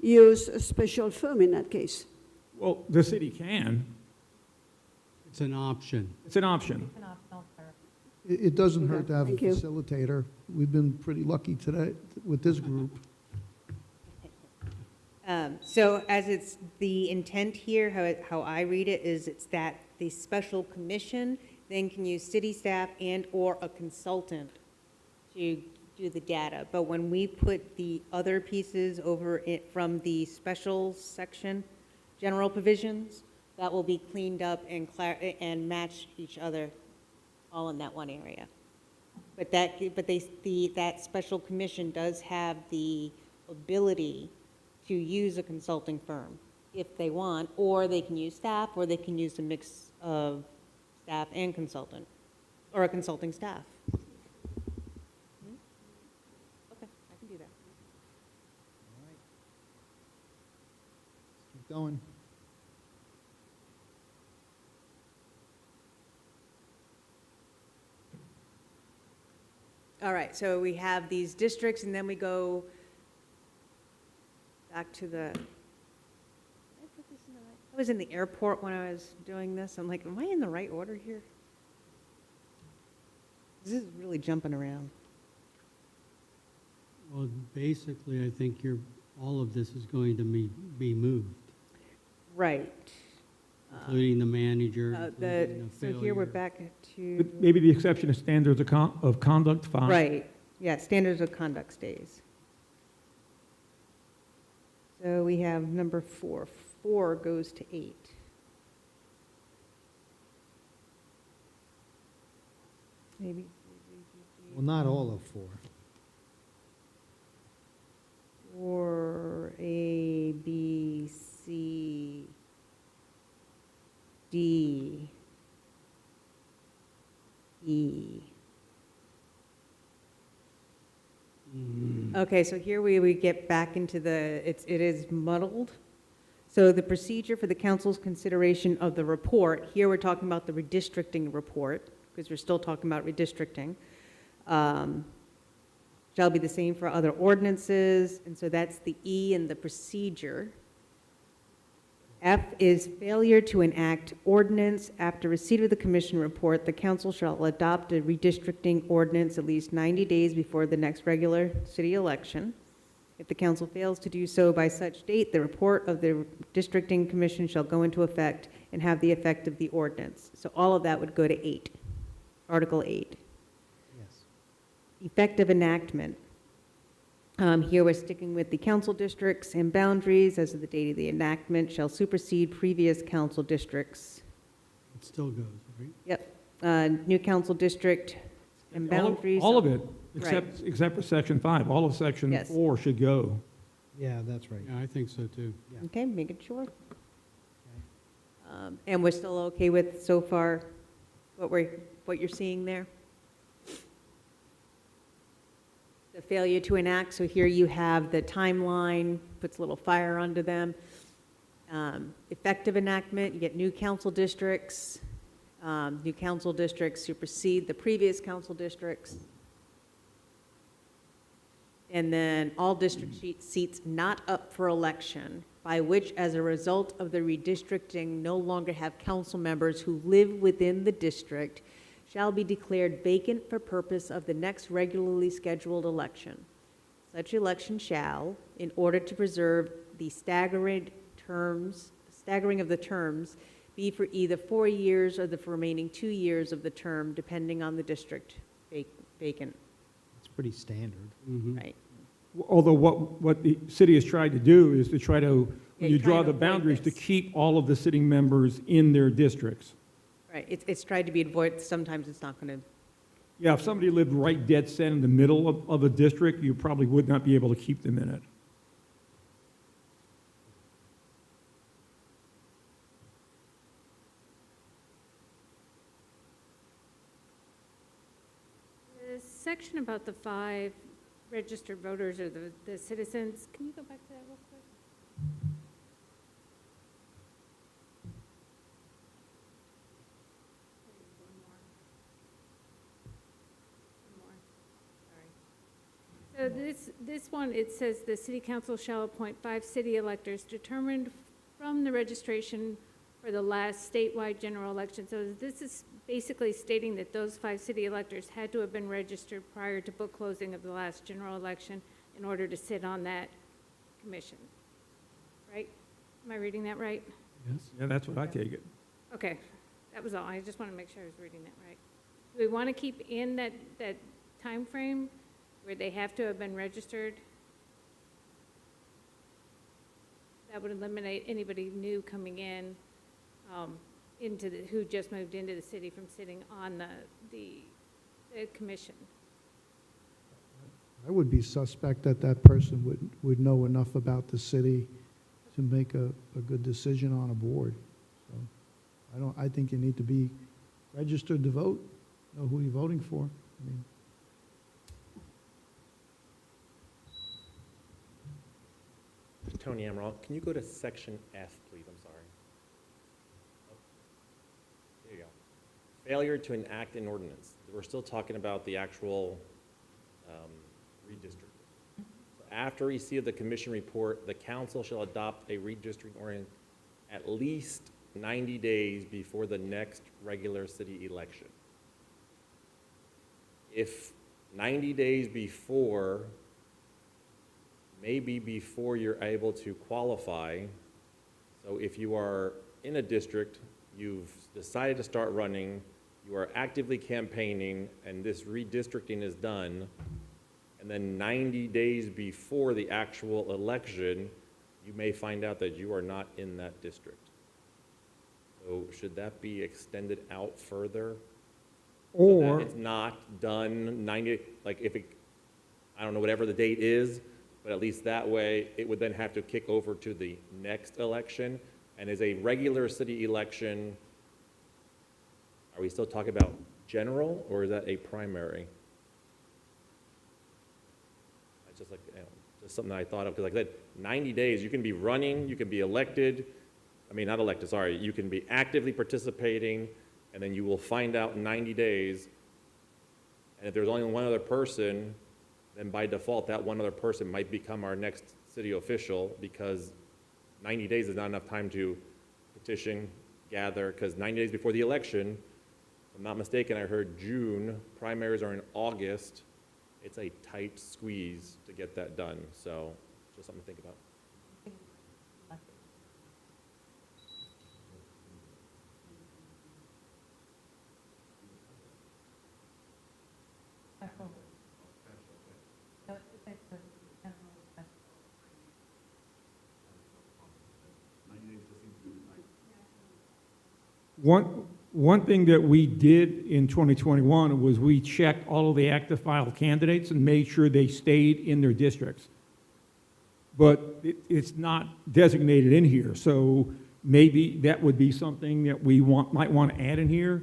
use a special firm in that case. Well, the city can. It's an option. It's an option. It doesn't hurt to have a Thank you. facilitator. We've been pretty lucky today with this group. So as it's, the intent here, how I read it, is it's that the special commission then can use city staff and/or a consultant to do the data. But when we put the other pieces over it from the special section, general provisions, that will be cleaned up and match each other all in that one area. But that special commission does have the ability to use a consulting firm if they want, or they can use staff, or they can use a mix of staff and consultant, or a consulting staff. Okay, I can do that. Keep going. All right, so we have these districts, and then we go back to the, did I put this in the right? I was in the airport when I was doing this. I'm like, am I in the right order here? This is really jumping around. Well, basically, I think all of this is going to be moved, Right. including the manager, including So the here we're failure. back to, But maybe the exception of standards of conduct, fine. right, yeah, standards of conduct stays. So we have number 4. 4 goes to 8. Maybe. Well, not all of 4. Or A, B, C, D, E. Okay, so here we get back into it is muddled. So the procedure for the council's consideration of the report, here we're talking about the redistricting report, because we're still talking about redistricting, shall be the same for other ordinances, and so that's the E in the procedure. F is failure to enact ordinance. After receipt of the commission report, the council shall adopt a redistricting ordinance at least 90 days before the next regular city election. If the council fails to do so by such date, the report of the districting commission shall go into effect and have the effect of the ordinance. So all of that would go to 8, Article 8. Yes. Effective enactment. Here we're sticking with the council districts and boundaries as of the date of the enactment shall supersede previous council districts. It still goes, right? Yep. New council district and boundaries. All of it, Right. except for Section 5. All of Section Yes. 4 should go. Yeah, that's right. Yeah, I think so too. Yeah. Okay, making sure. And we're still okay with so far what you're seeing there? The failure to enact, so here you have the timeline, puts a little fire under them. Effective enactment, you get new council districts. New council districts supersede the previous council districts. And then all district seats not up for election, by which, as a result of the redistricting, no longer have council members who live within the district, shall be declared vacant for purpose of the next regularly scheduled election. Such election shall, in order to preserve the staggering of the terms, be for either 4 years or the remaining 2 years of the term, depending on the district vacant, It's pretty standard. Mhm. right? Although what the city has tried to do is to try to, Yeah, when you you're trying draw to the avoid boundaries, to this. keep all of the sitting members in their districts. Right, it's tried to be avoided, sometimes it's not going to Yeah, if somebody lived right dead center in the middle of a district, you probably would not be able to keep them in it. The section about the 5 registered voters or the citizens, can you go back to that real quick? One more. So this one, it says the city council shall appoint 5 city electors determined from the registration for the last statewide general election. So this is basically stating that those 5 city electors had to have been registered prior to book closing of the last general election in order to sit on that commission, right? Am I reading that right? Yes? Yeah, that's what I take it. Okay, that was all. I just want to make sure I was reading that right. Do we want to keep in that time frame where they have to have been registered? That would eliminate anybody new coming in, who just moved into the city from sitting on the commission. I would be suspect that that person would know enough about the city to make a good decision on a board. So I think you need to be registered to vote, know who you're voting for. I mean, Tony Emerald, can you go to section F, please? I'm sorry. Oh, there you go. Failure to enact an ordinance. We're still talking about the actual redistricting. So after receipt of the commission report, the council shall adopt a redistricting ordinance at least 90 days before the next regular city election. If 90 days before, maybe before you're able to qualify, so if you are in a district, you've decided to start running, you are actively campaigning, and this redistricting is done, and then 90 days before the actual election, you may find out that you are not in that district. So should that be extended out further? So Or, that it's not done 90, like if it, I don't know, whatever the date is, but at least that way, it would then have to kick over to the next election. And is a regular city election, are we still talking about general, or is that a primary? It's just like, just something I thought of, because like I said, 90 days, you can be running, you can be elected, I mean, not elected, sorry, you can be actively participating, and then you will find out in 90 days, and if there's only one other person, then by default, that one other person might become our next city official, because 90 days is not enough time to petition, gather, because 90 days before the election, if I'm not mistaken, I heard June, primaries are in August. It's a tight squeeze to get that done, so just something to think about. one thing that we did in 2021 was we checked all of the active file candidates and made sure they stayed in their districts. But it's not designated in here, so maybe that would be something that we might want to add in here,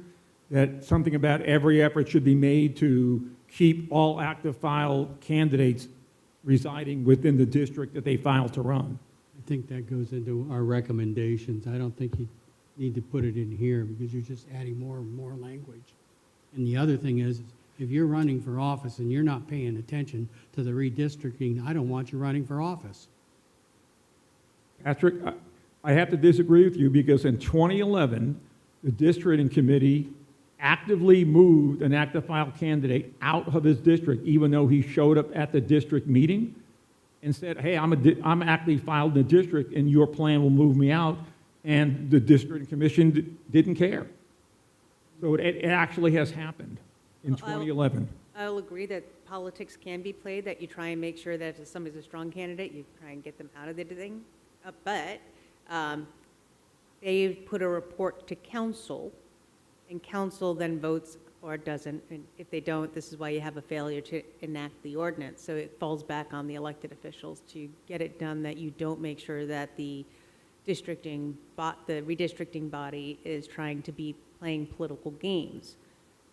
that something about every effort should be made to keep all active file candidates residing within the district that they filed to run. I think that goes into our recommendations. I don't think you need to put it in here because you're just adding more and more language. And the other thing is, if you're running for office and you're not paying attention to the redistricting, I don't want you running for office. Patrick, I have to disagree with you because in 2011, the districting committee actively moved an active file candidate out of his district, even though he showed up at the district meeting and said, hey, I'm actively filed in the district and your plan will move me out. And the district commission didn't care. So it actually has happened in 2011. I'll agree that politics can be played, that you try and make sure that if somebody's a strong candidate, you try and get them out of the thing. But they put a report to council, and council then votes or it doesn't. And if they don't, this is why you have a failure to enact the ordinance. So it falls back on the elected officials to get it done, that you don't make sure that the redistricting body is trying to be playing political games.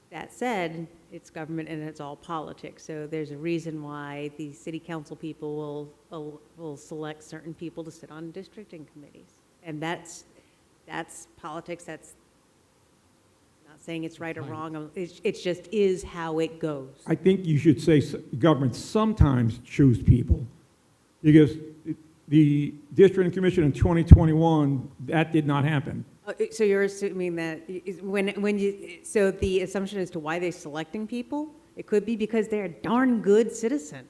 That said, it's government and it's all politics. So there's a reason why the city council people will select certain people to sit on districting committees. And that's politics. That's not saying it's right or wrong. It just is how it goes. I think you should say government sometimes choose people, because the district commission in 2021, that did not happen. So you're assuming that so the assumption as to why they're selecting people, it could be because they're a darn good citizen.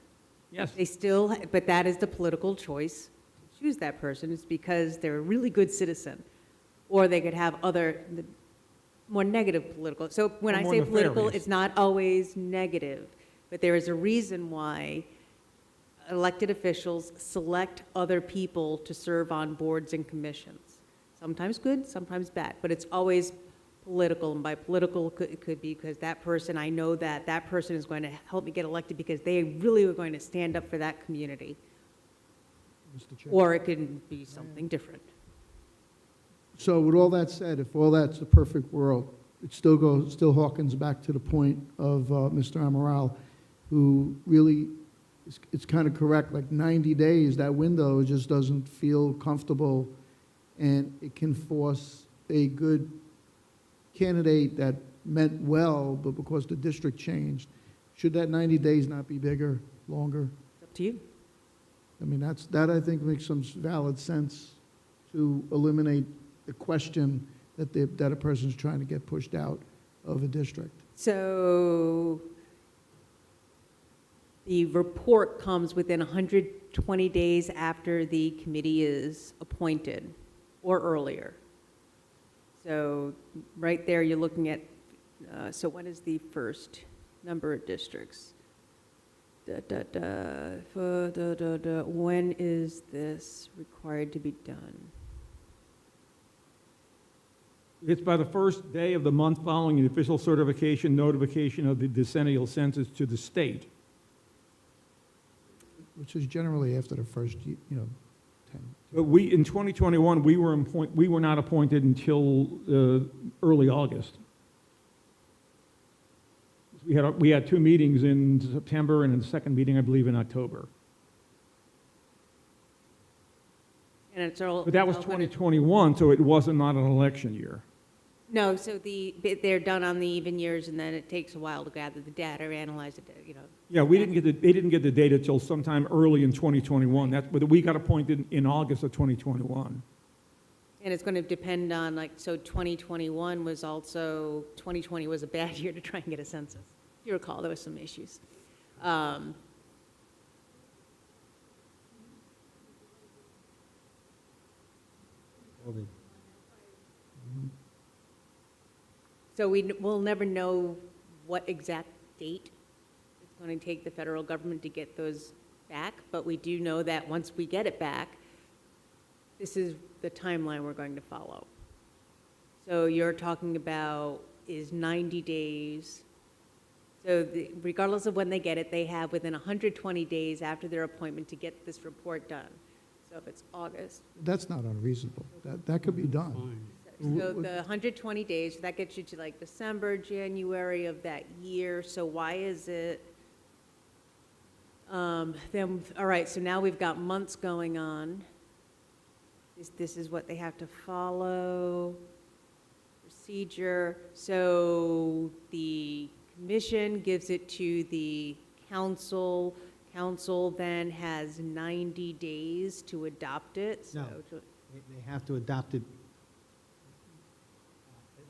Yes. They still, but that is the political choice to choose that person. It's because they're a really good citizen. Or they could have more negative political. So when Or I more say political, nefarious. it's not always negative, but there is a reason why elected officials select other people to serve on boards and commissions. Sometimes good, sometimes bad, but it's always political. And by political, it could be because that person, I know that that person is going to help me get elected because they really are going to stand up for that community. Mr. Chair. Or it could be something different. So with all that said, if all that's a perfect world, it still harkens back to the point of Mr. Amaral, who really, it's kind of correct, like 90 days, that window just doesn't feel comfortable, and it can force a good candidate that meant well, but because the district changed, should that 90 days not be bigger, longer? It's up to you. I mean, that I think makes some valid sense to eliminate the question that a person's trying to get pushed out of a district. So the report comes within 120 days after the committee is appointed, or earlier. So right there, you're looking at, so when is the first number of districts? When is this required to be done? It's by the first day of the month following the official certification notification of the decennial census to the state. Which is generally after the first, 10. But in 2021, we were not appointed until early August. We had 2 meetings in September and a second meeting, I believe, in October. And it's all. But that was 2021, so it wasn't not an election year. No, so they're done on the even years, and then it takes a while to gather the data, analyze it, Yeah, they didn't get the data till sometime early in 2021. But we got appointed in August of 2021. And it's going to depend on, 2020 was a bad year to try and get a census. If you recall, there were some issues. So we'll never know what exact date it's going to take the federal government to get those back, but we do know that once we get it back, this is the timeline we're going to follow. So you're talking about is 90 days. So regardless of when they get it, they have within 120 days after their appointment to get this report done. So if it's August, That's not unreasonable. That could be done. Fine. so the 120 days, that gets you to December, January of that year. So why is it, then, all right, so now we've got months going on. This is what they have to follow, procedure. So the commission gives it to the council. Council then has 90 days to adopt it. No. They have to adopt it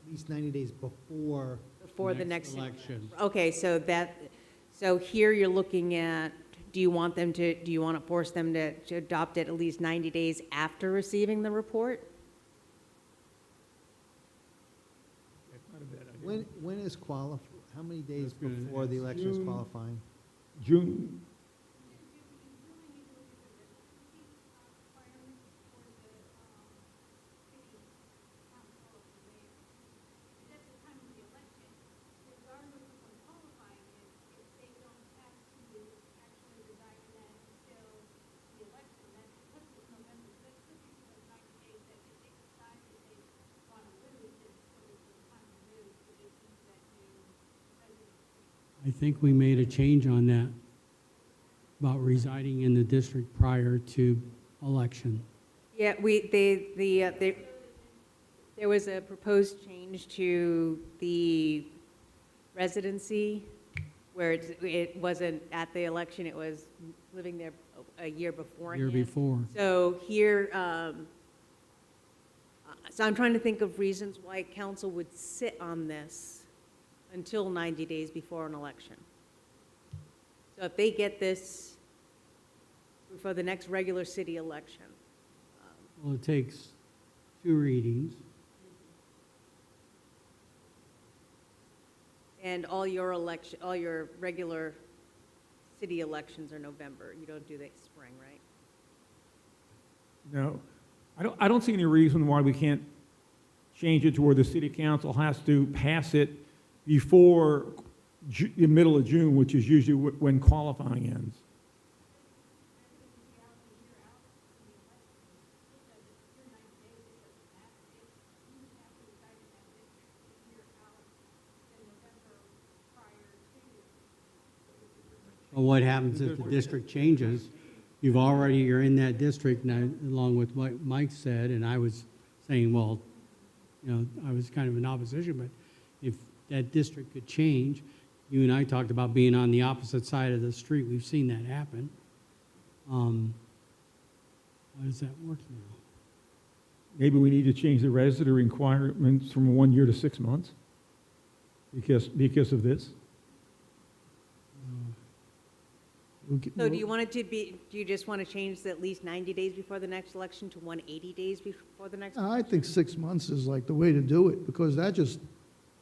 at least 90 days before. Before the next election. Okay, so here you're looking at, do you want to force them to adopt it at least 90 days after receiving the report? When is how many days That's gonna before the ask. election is June. qualifying? June, I think we made a change on that about residing in the district prior to election. Yeah, there was a proposed change to the residency where it wasn't at the election, it was living there a year beforehand. Year before. So here, so I'm trying to think of reasons why council would sit on this until 90 days before an election. So if they get this for the next regular city election, Well, it takes 2 readings. and all your regular city elections are November, you don't do the spring, right? No, I don't see any reason why we can't change it to where the city council has to pass it before the middle of June, which is usually when qualifying ends. Well, what happens if the district changes? You're in that district now, along with what Mike said, and I was saying, well, I was kind of in opposition, but if that district could change, you and I talked about being on the opposite side of the street. We've seen that happen. How does that work now? Maybe we need to change the resident requirements from 1 year to 6 months because of this. So do you want it to be, do you just want to change the at least 90 days before the next election to 180 days before the next? I think 6 months is like the way to do it, because that just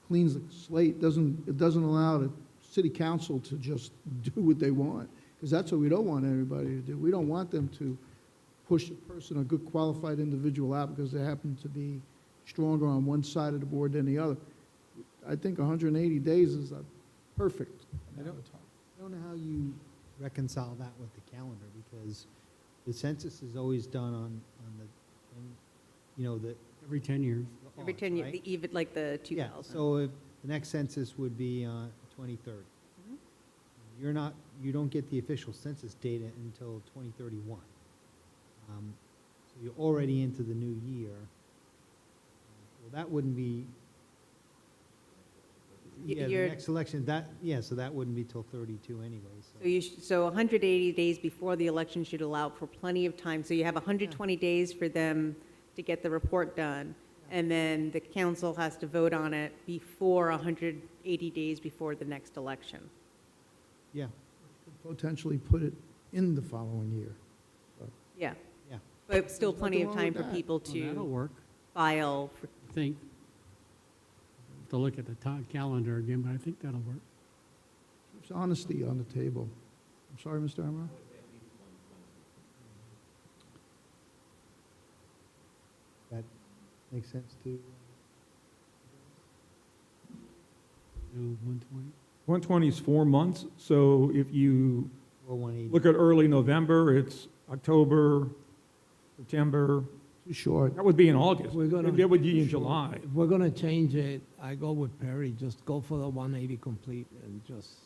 cleans the slate, it doesn't allow the city council to just do what they want, because that's what we don't want everybody to do. We don't want them to push a person, a good qualified individual out because they happen to be stronger on one side of the board than the other. I think 180 days is perfect. I don't know how you reconcile that with the calendar, because the census is always done on the, Every 10 years. the Every odds, 10 years, right? even like the 2000. Yeah, so if the next census would be 2030. You don't get the official census data until 2031. So you're already into the new year. Well, that wouldn't be, the You're- next election, so that wouldn't be till 32 anyway, so. So 180 days before the election should allow for plenty of time. So you have 120 days for them to get the report done. And then the council has to vote on it before 180 days before the next election. Yeah, Potentially put it in the following year. Yeah. yeah. But still There's plenty nothing of wrong time with for that. people Well, that'll to work, file. I think. To look at the calendar again, but I think that'll work. Keeps honesty on the table. I'm sorry, Mr. Amaro? That makes sense too. 120. 120 is 4 months, so if you Or 180. look at early November, it's October, September, Too short. that would be in August. We're gonna- That would be in July. If we're gonna change it, I go with Perry, just go for the 180 complete and just,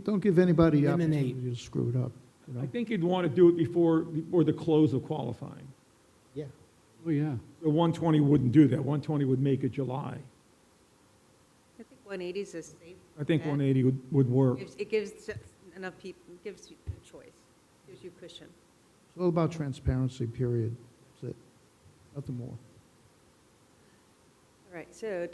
Don't give anybody the Eliminate. opportunity to screw it up. You I know? think you'd want to do it before the close of qualifying. Yeah, Oh, yeah. The 120 wouldn't do that. 120 would make it July. I think 180 is a safe. I think bet. 180 would work. It gives enough people, gives you a choice, gives you cushion. It's all about transparency, period. That's it. Nothing more. All right, so,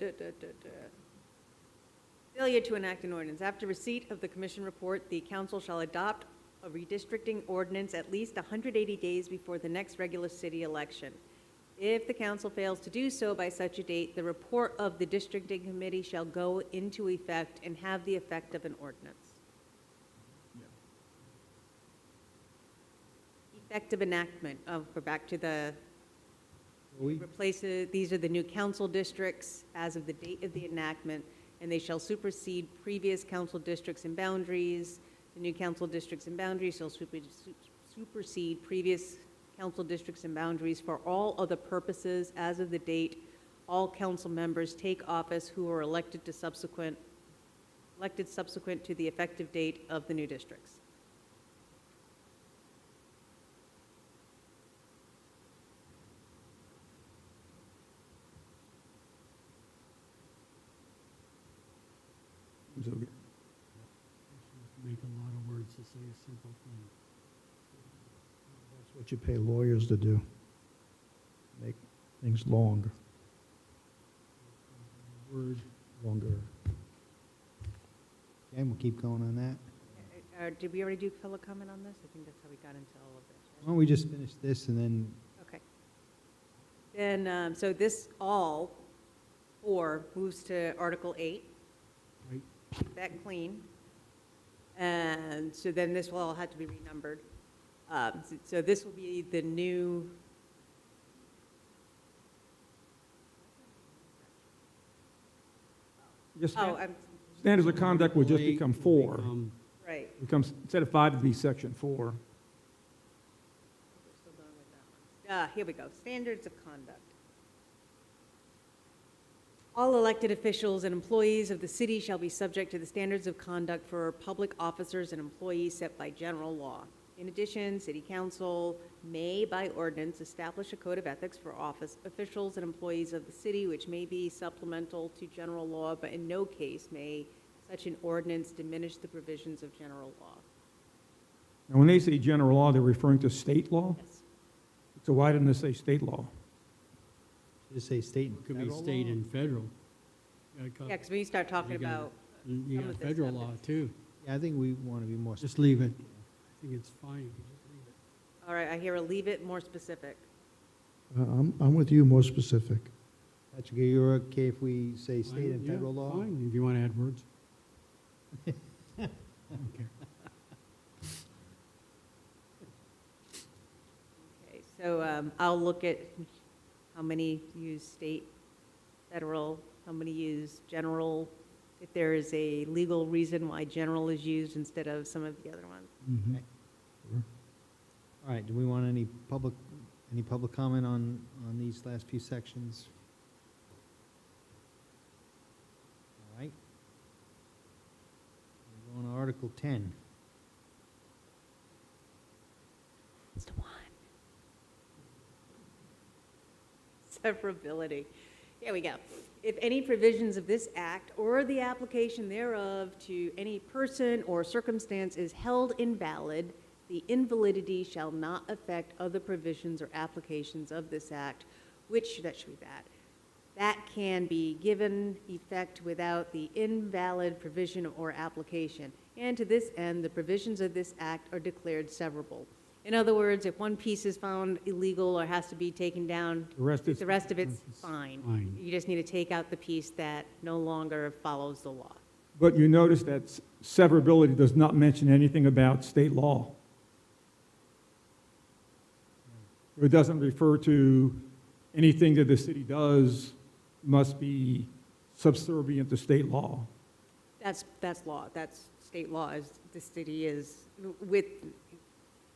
failure to enact an ordinance. After receipt of the commission report, the council shall adopt a redistricting ordinance at least 180 days before the next regular city election. If the council fails to do so by such a date, the report of the districting committee shall go into effect and have the effect of an ordinance. Effective enactment of, we're back to the these are the new council districts as of the date of the enactment, and they shall supersede previous council districts and boundaries. The new council districts and boundaries shall supersede previous council districts and boundaries for all other purposes as of the date all council members take office who are elected to subsequent elected subsequent to the effective date of the new districts. So, Make a lot of words to say a simple thing. That's what you pay lawyers to do. Make things long, Word. longer. Okay, we'll keep going on that. Did we already do public comment on this? I think that's how we got into all of this. Why don't we just finish this and then, Okay. Then, so this all, 4, moves to Article 8. Right. Keep that clean. And so then this will all have to be renumbered. So this will be the new, just oh, I'm, standards of conduct would just become 4. right. Becomes, instead of 5, it'd be section 4. We're still going with that one. Here we go, standards of conduct. All elected officials and employees of the city shall be subject to the standards of conduct for public officers and employees set by general law. In addition, city council may, by ordinance, establish a code of ethics for office officials and employees of the city, which may be supplemental to general law, but in no case may such an ordinance diminish the provisions of general law. Now, when they say general law, they're referring to state law? Yes. So why didn't they say state law? just say state and Could be federal state law? and federal. Gotta co- Yeah, because when you start talking You got- about, You some got of this federal stuff law is- too. Yeah, I think we want to be more. Just leave it. I think it's fine if you just leave it. all right, I hear a leave it more specific. I'm with you, more specific. Patrick, you're okay if we say state Fine, and yeah, federal law? Fine, if you want to add words. I don't care. Okay, so I'll look at how many use state, federal, how many use general, if there is a legal reason why general is used instead of some of the other ones. Mhm. All right, do we want any public comment on these last few sections? All right. We're going to Article 10. It's the one. Severability. Here we go. If any provisions of this act or the application thereof to any person or circumstance is held invalid, the invalidity shall not affect other provisions or applications of this act, which, that should be that can be given effect without the invalid provision or application. And to this end, the provisions of this act are declared severable. In other words, if one piece is found illegal or has to be taken down, The rest is. the rest of it's fine. Fine. You just need to take out the piece that no longer follows the law. But you notice that severability does not mention anything about state law. It doesn't refer to anything that the city does must be subservient to state law. That's law, that's state law, as the city is, with,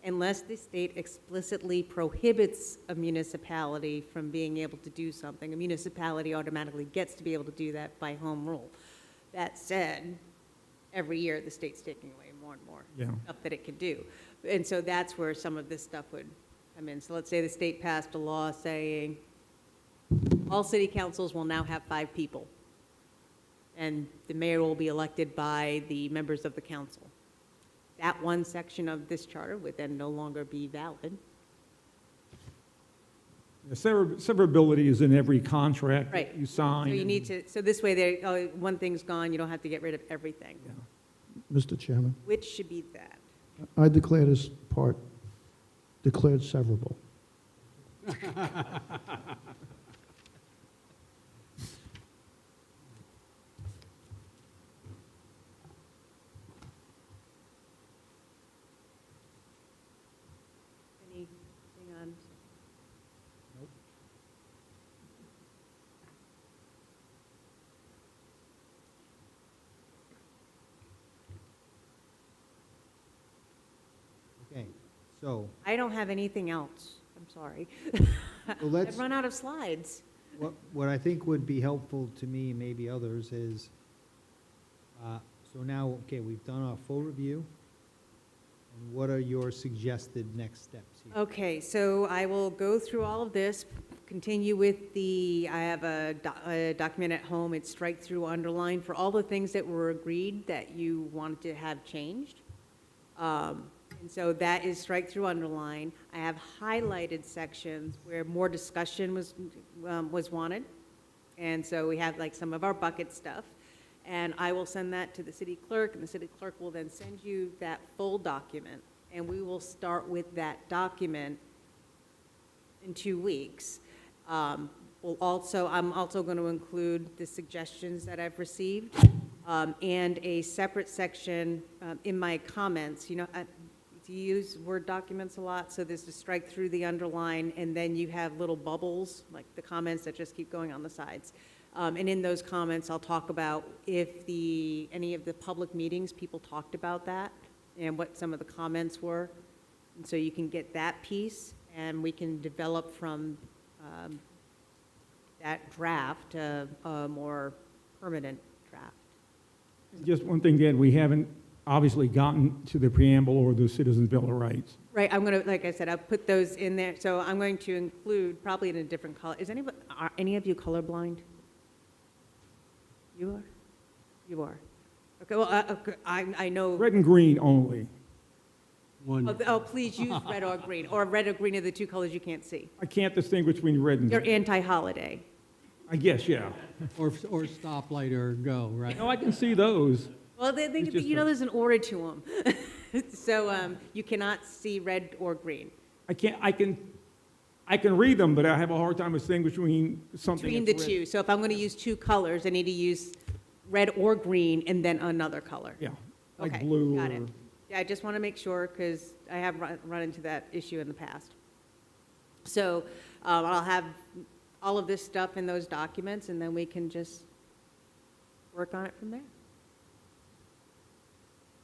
unless the state explicitly prohibits a municipality from being able to do something, a municipality automatically gets to be able to do that by home rule. That said, every year, the state's taking away more and more Yeah. stuff that it can do. And so that's where some of this stuff would come in. So let's say the state passed a law saying all city councils will now have 5 people, and the mayor will be elected by the members of the council. That one section of this charter would then no longer be valid. The severability is in every contract Right. that you sign. So you need to, so this way, there, oh, one thing's gone, you don't have to get rid of everything. Yeah. Mr. Chairman, Which should be that? I declare this part declared severable. Anything on? Okay, so I don't have anything else, I'm sorry. Well, let's- I've run out of slides. what I think would be helpful to me, and maybe others, is, So now, okay, we've done our full review. And what are your suggested next steps here? Okay, so I will go through all of this, continue with I have a document at home, it's strike through, underline, for all the things that were agreed that you wanted to have changed. And so that is strike through, underline. I have highlighted sections where more discussion was wanted. And so we have like some of our bucket stuff. And I will send that to the city clerk, and the city clerk will then send you that full document. And we will start with that document in 2 weeks. I'm also going to include the suggestions that I've received, and a separate section in my comments. You know, I use Word documents a lot, so there's to strike through, the underline, and then you have little bubbles, like the comments that just keep going on the sides. And in those comments, I'll talk about if any of the public meetings, people talked about that and what some of the comments were. And so you can get that piece, and we can develop from that draft a more permanent draft. Just one thing, Dan, we haven't obviously gotten to the preamble or the Citizens Bill of Rights. Right, I'm going to, like I said, I'll put those in there. So I'm going to include, probably in a different color. Are any of you colorblind? You are? You are. Okay, well, okay, I know. Red and green only. One, Oh, please use red or green, or red or green are the two colors you can't see. I can't distinguish between red and You're green. anti-holiday. I guess, yeah. or stoplight or go, right? No, I can see those. Well, It's just you know, there's an order to them. So you cannot see red or green. I can read them, but I have a hard time distinguishing between something Between the that's red. two. So if I'm going to use two colors, I need to use red or green and then another color. Yeah, like Okay, blue got or... it. Yeah, I just want to make sure, because I have run into that issue in the past. So I'll have all of this stuff in those documents, and then we can just work on it from there.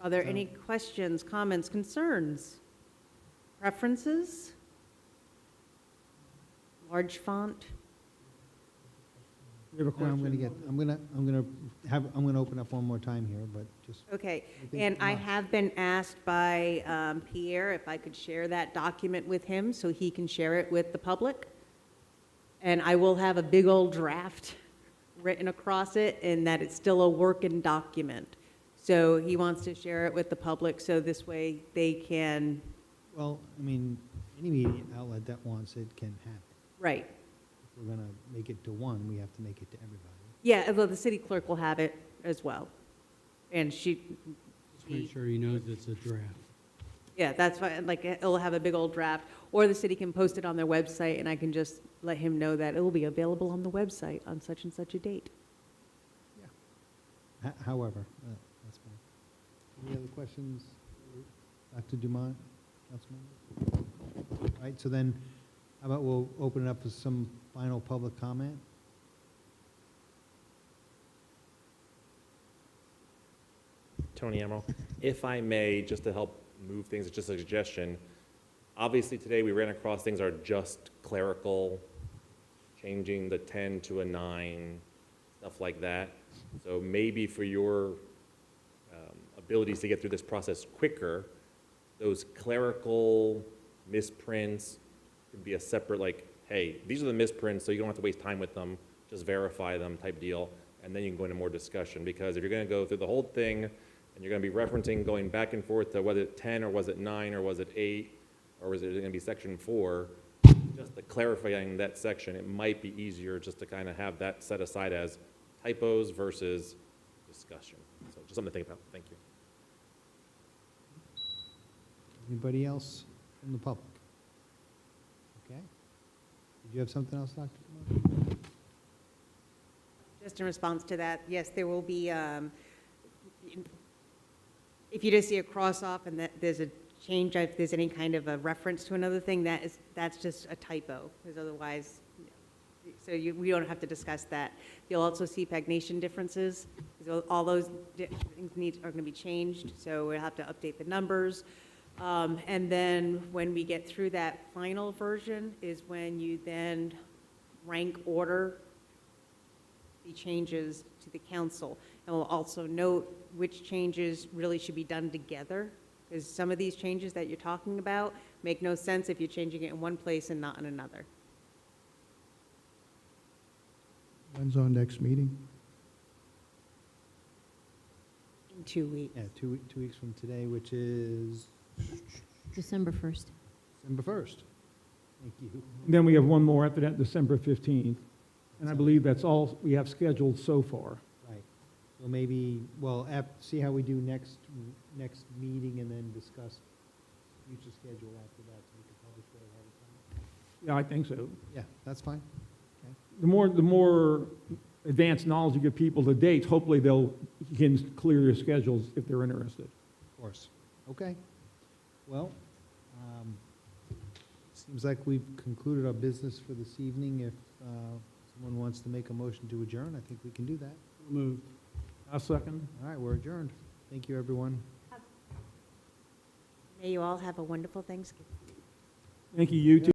Are there any questions, comments, concerns, preferences? Large font? You have a Now question? I'm gonna open up one more time here, but just, Okay, think and I much. have been asked by Pierre if I could share that document with him so he can share it with the public. And I will have a big old draft written across it, and that it's still a working document. So he wants to share it with the public, so this way they can, well, I mean, any media outlet that wants it can have it. right. If we're gonna make it to one, we have to make it to everybody. Yeah, well, the city clerk will have it as well. And Just make sure he knows it's a draft. yeah, that's why, like, it'll have a big old draft, or the city can post it on their website, and I can just let him know that it will be available on the website on such and such a date. However, that's fine. Any other questions? Dr. Dumont, Councilmember? All right, so then, how about we'll open it up for some final public comment? Tony Emerald, if I may, just to help move things, just a suggestion. Obviously, today we ran across things are just clerical, changing the 10 to a 9, stuff like that. So maybe for your abilities to get through this process quicker, those clerical misprints could be a separate, like, hey, these are the misprints, so you don't have to waste time with them, just verify them type deal, and then you can go into more discussion. Because if you're going to go through the whole thing, and you're going to be referencing, going back and forth to whether it's 10 or was it 9 or was it 8 or was it going to be section 4, just to clarifying that section, it might be easier just to kind of have that set aside as typos versus discussion. So just something to think about. Thank you. Anybody else from the public? Okay. Did you have something else, Dr. Dumont? Just in response to that, yes, there will be, if you just see a cross-off and that there's a change, if there's any kind of a reference to another thing, that's just a typo, because otherwise, so we don't have to discuss that. You'll also see pagination differences, because all those things are going to be changed, so we'll have to update the numbers. And then when we get through that final version is when you then rank order the changes to the council. And we'll also note which changes really should be done together, because some of these changes that you're talking about make no sense if you're changing it in one place and not in another. When's our next meeting? In 2 weeks. Yeah, 2 weeks from today, which is December 1st. December 1st. Thank you. Then we have one more after that, December 15th. And I believe that's all we have scheduled so far. Right. So maybe, well, see how we do next meeting and then discuss future schedule after that, so we can publish that ahead of time. Yeah, I think so. Yeah, that's fine. The more advanced knowledge you give people, the dates, hopefully you can clear your schedules if they're interested. Of course. Okay. Well, seems like we've concluded our business for this evening. If someone wants to make a motion to adjourn, I think we can do that. Moved. I'll second. All right, we're adjourned. Thank you, everyone. May you all have a wonderful Thanksgiving. Thank you, you too.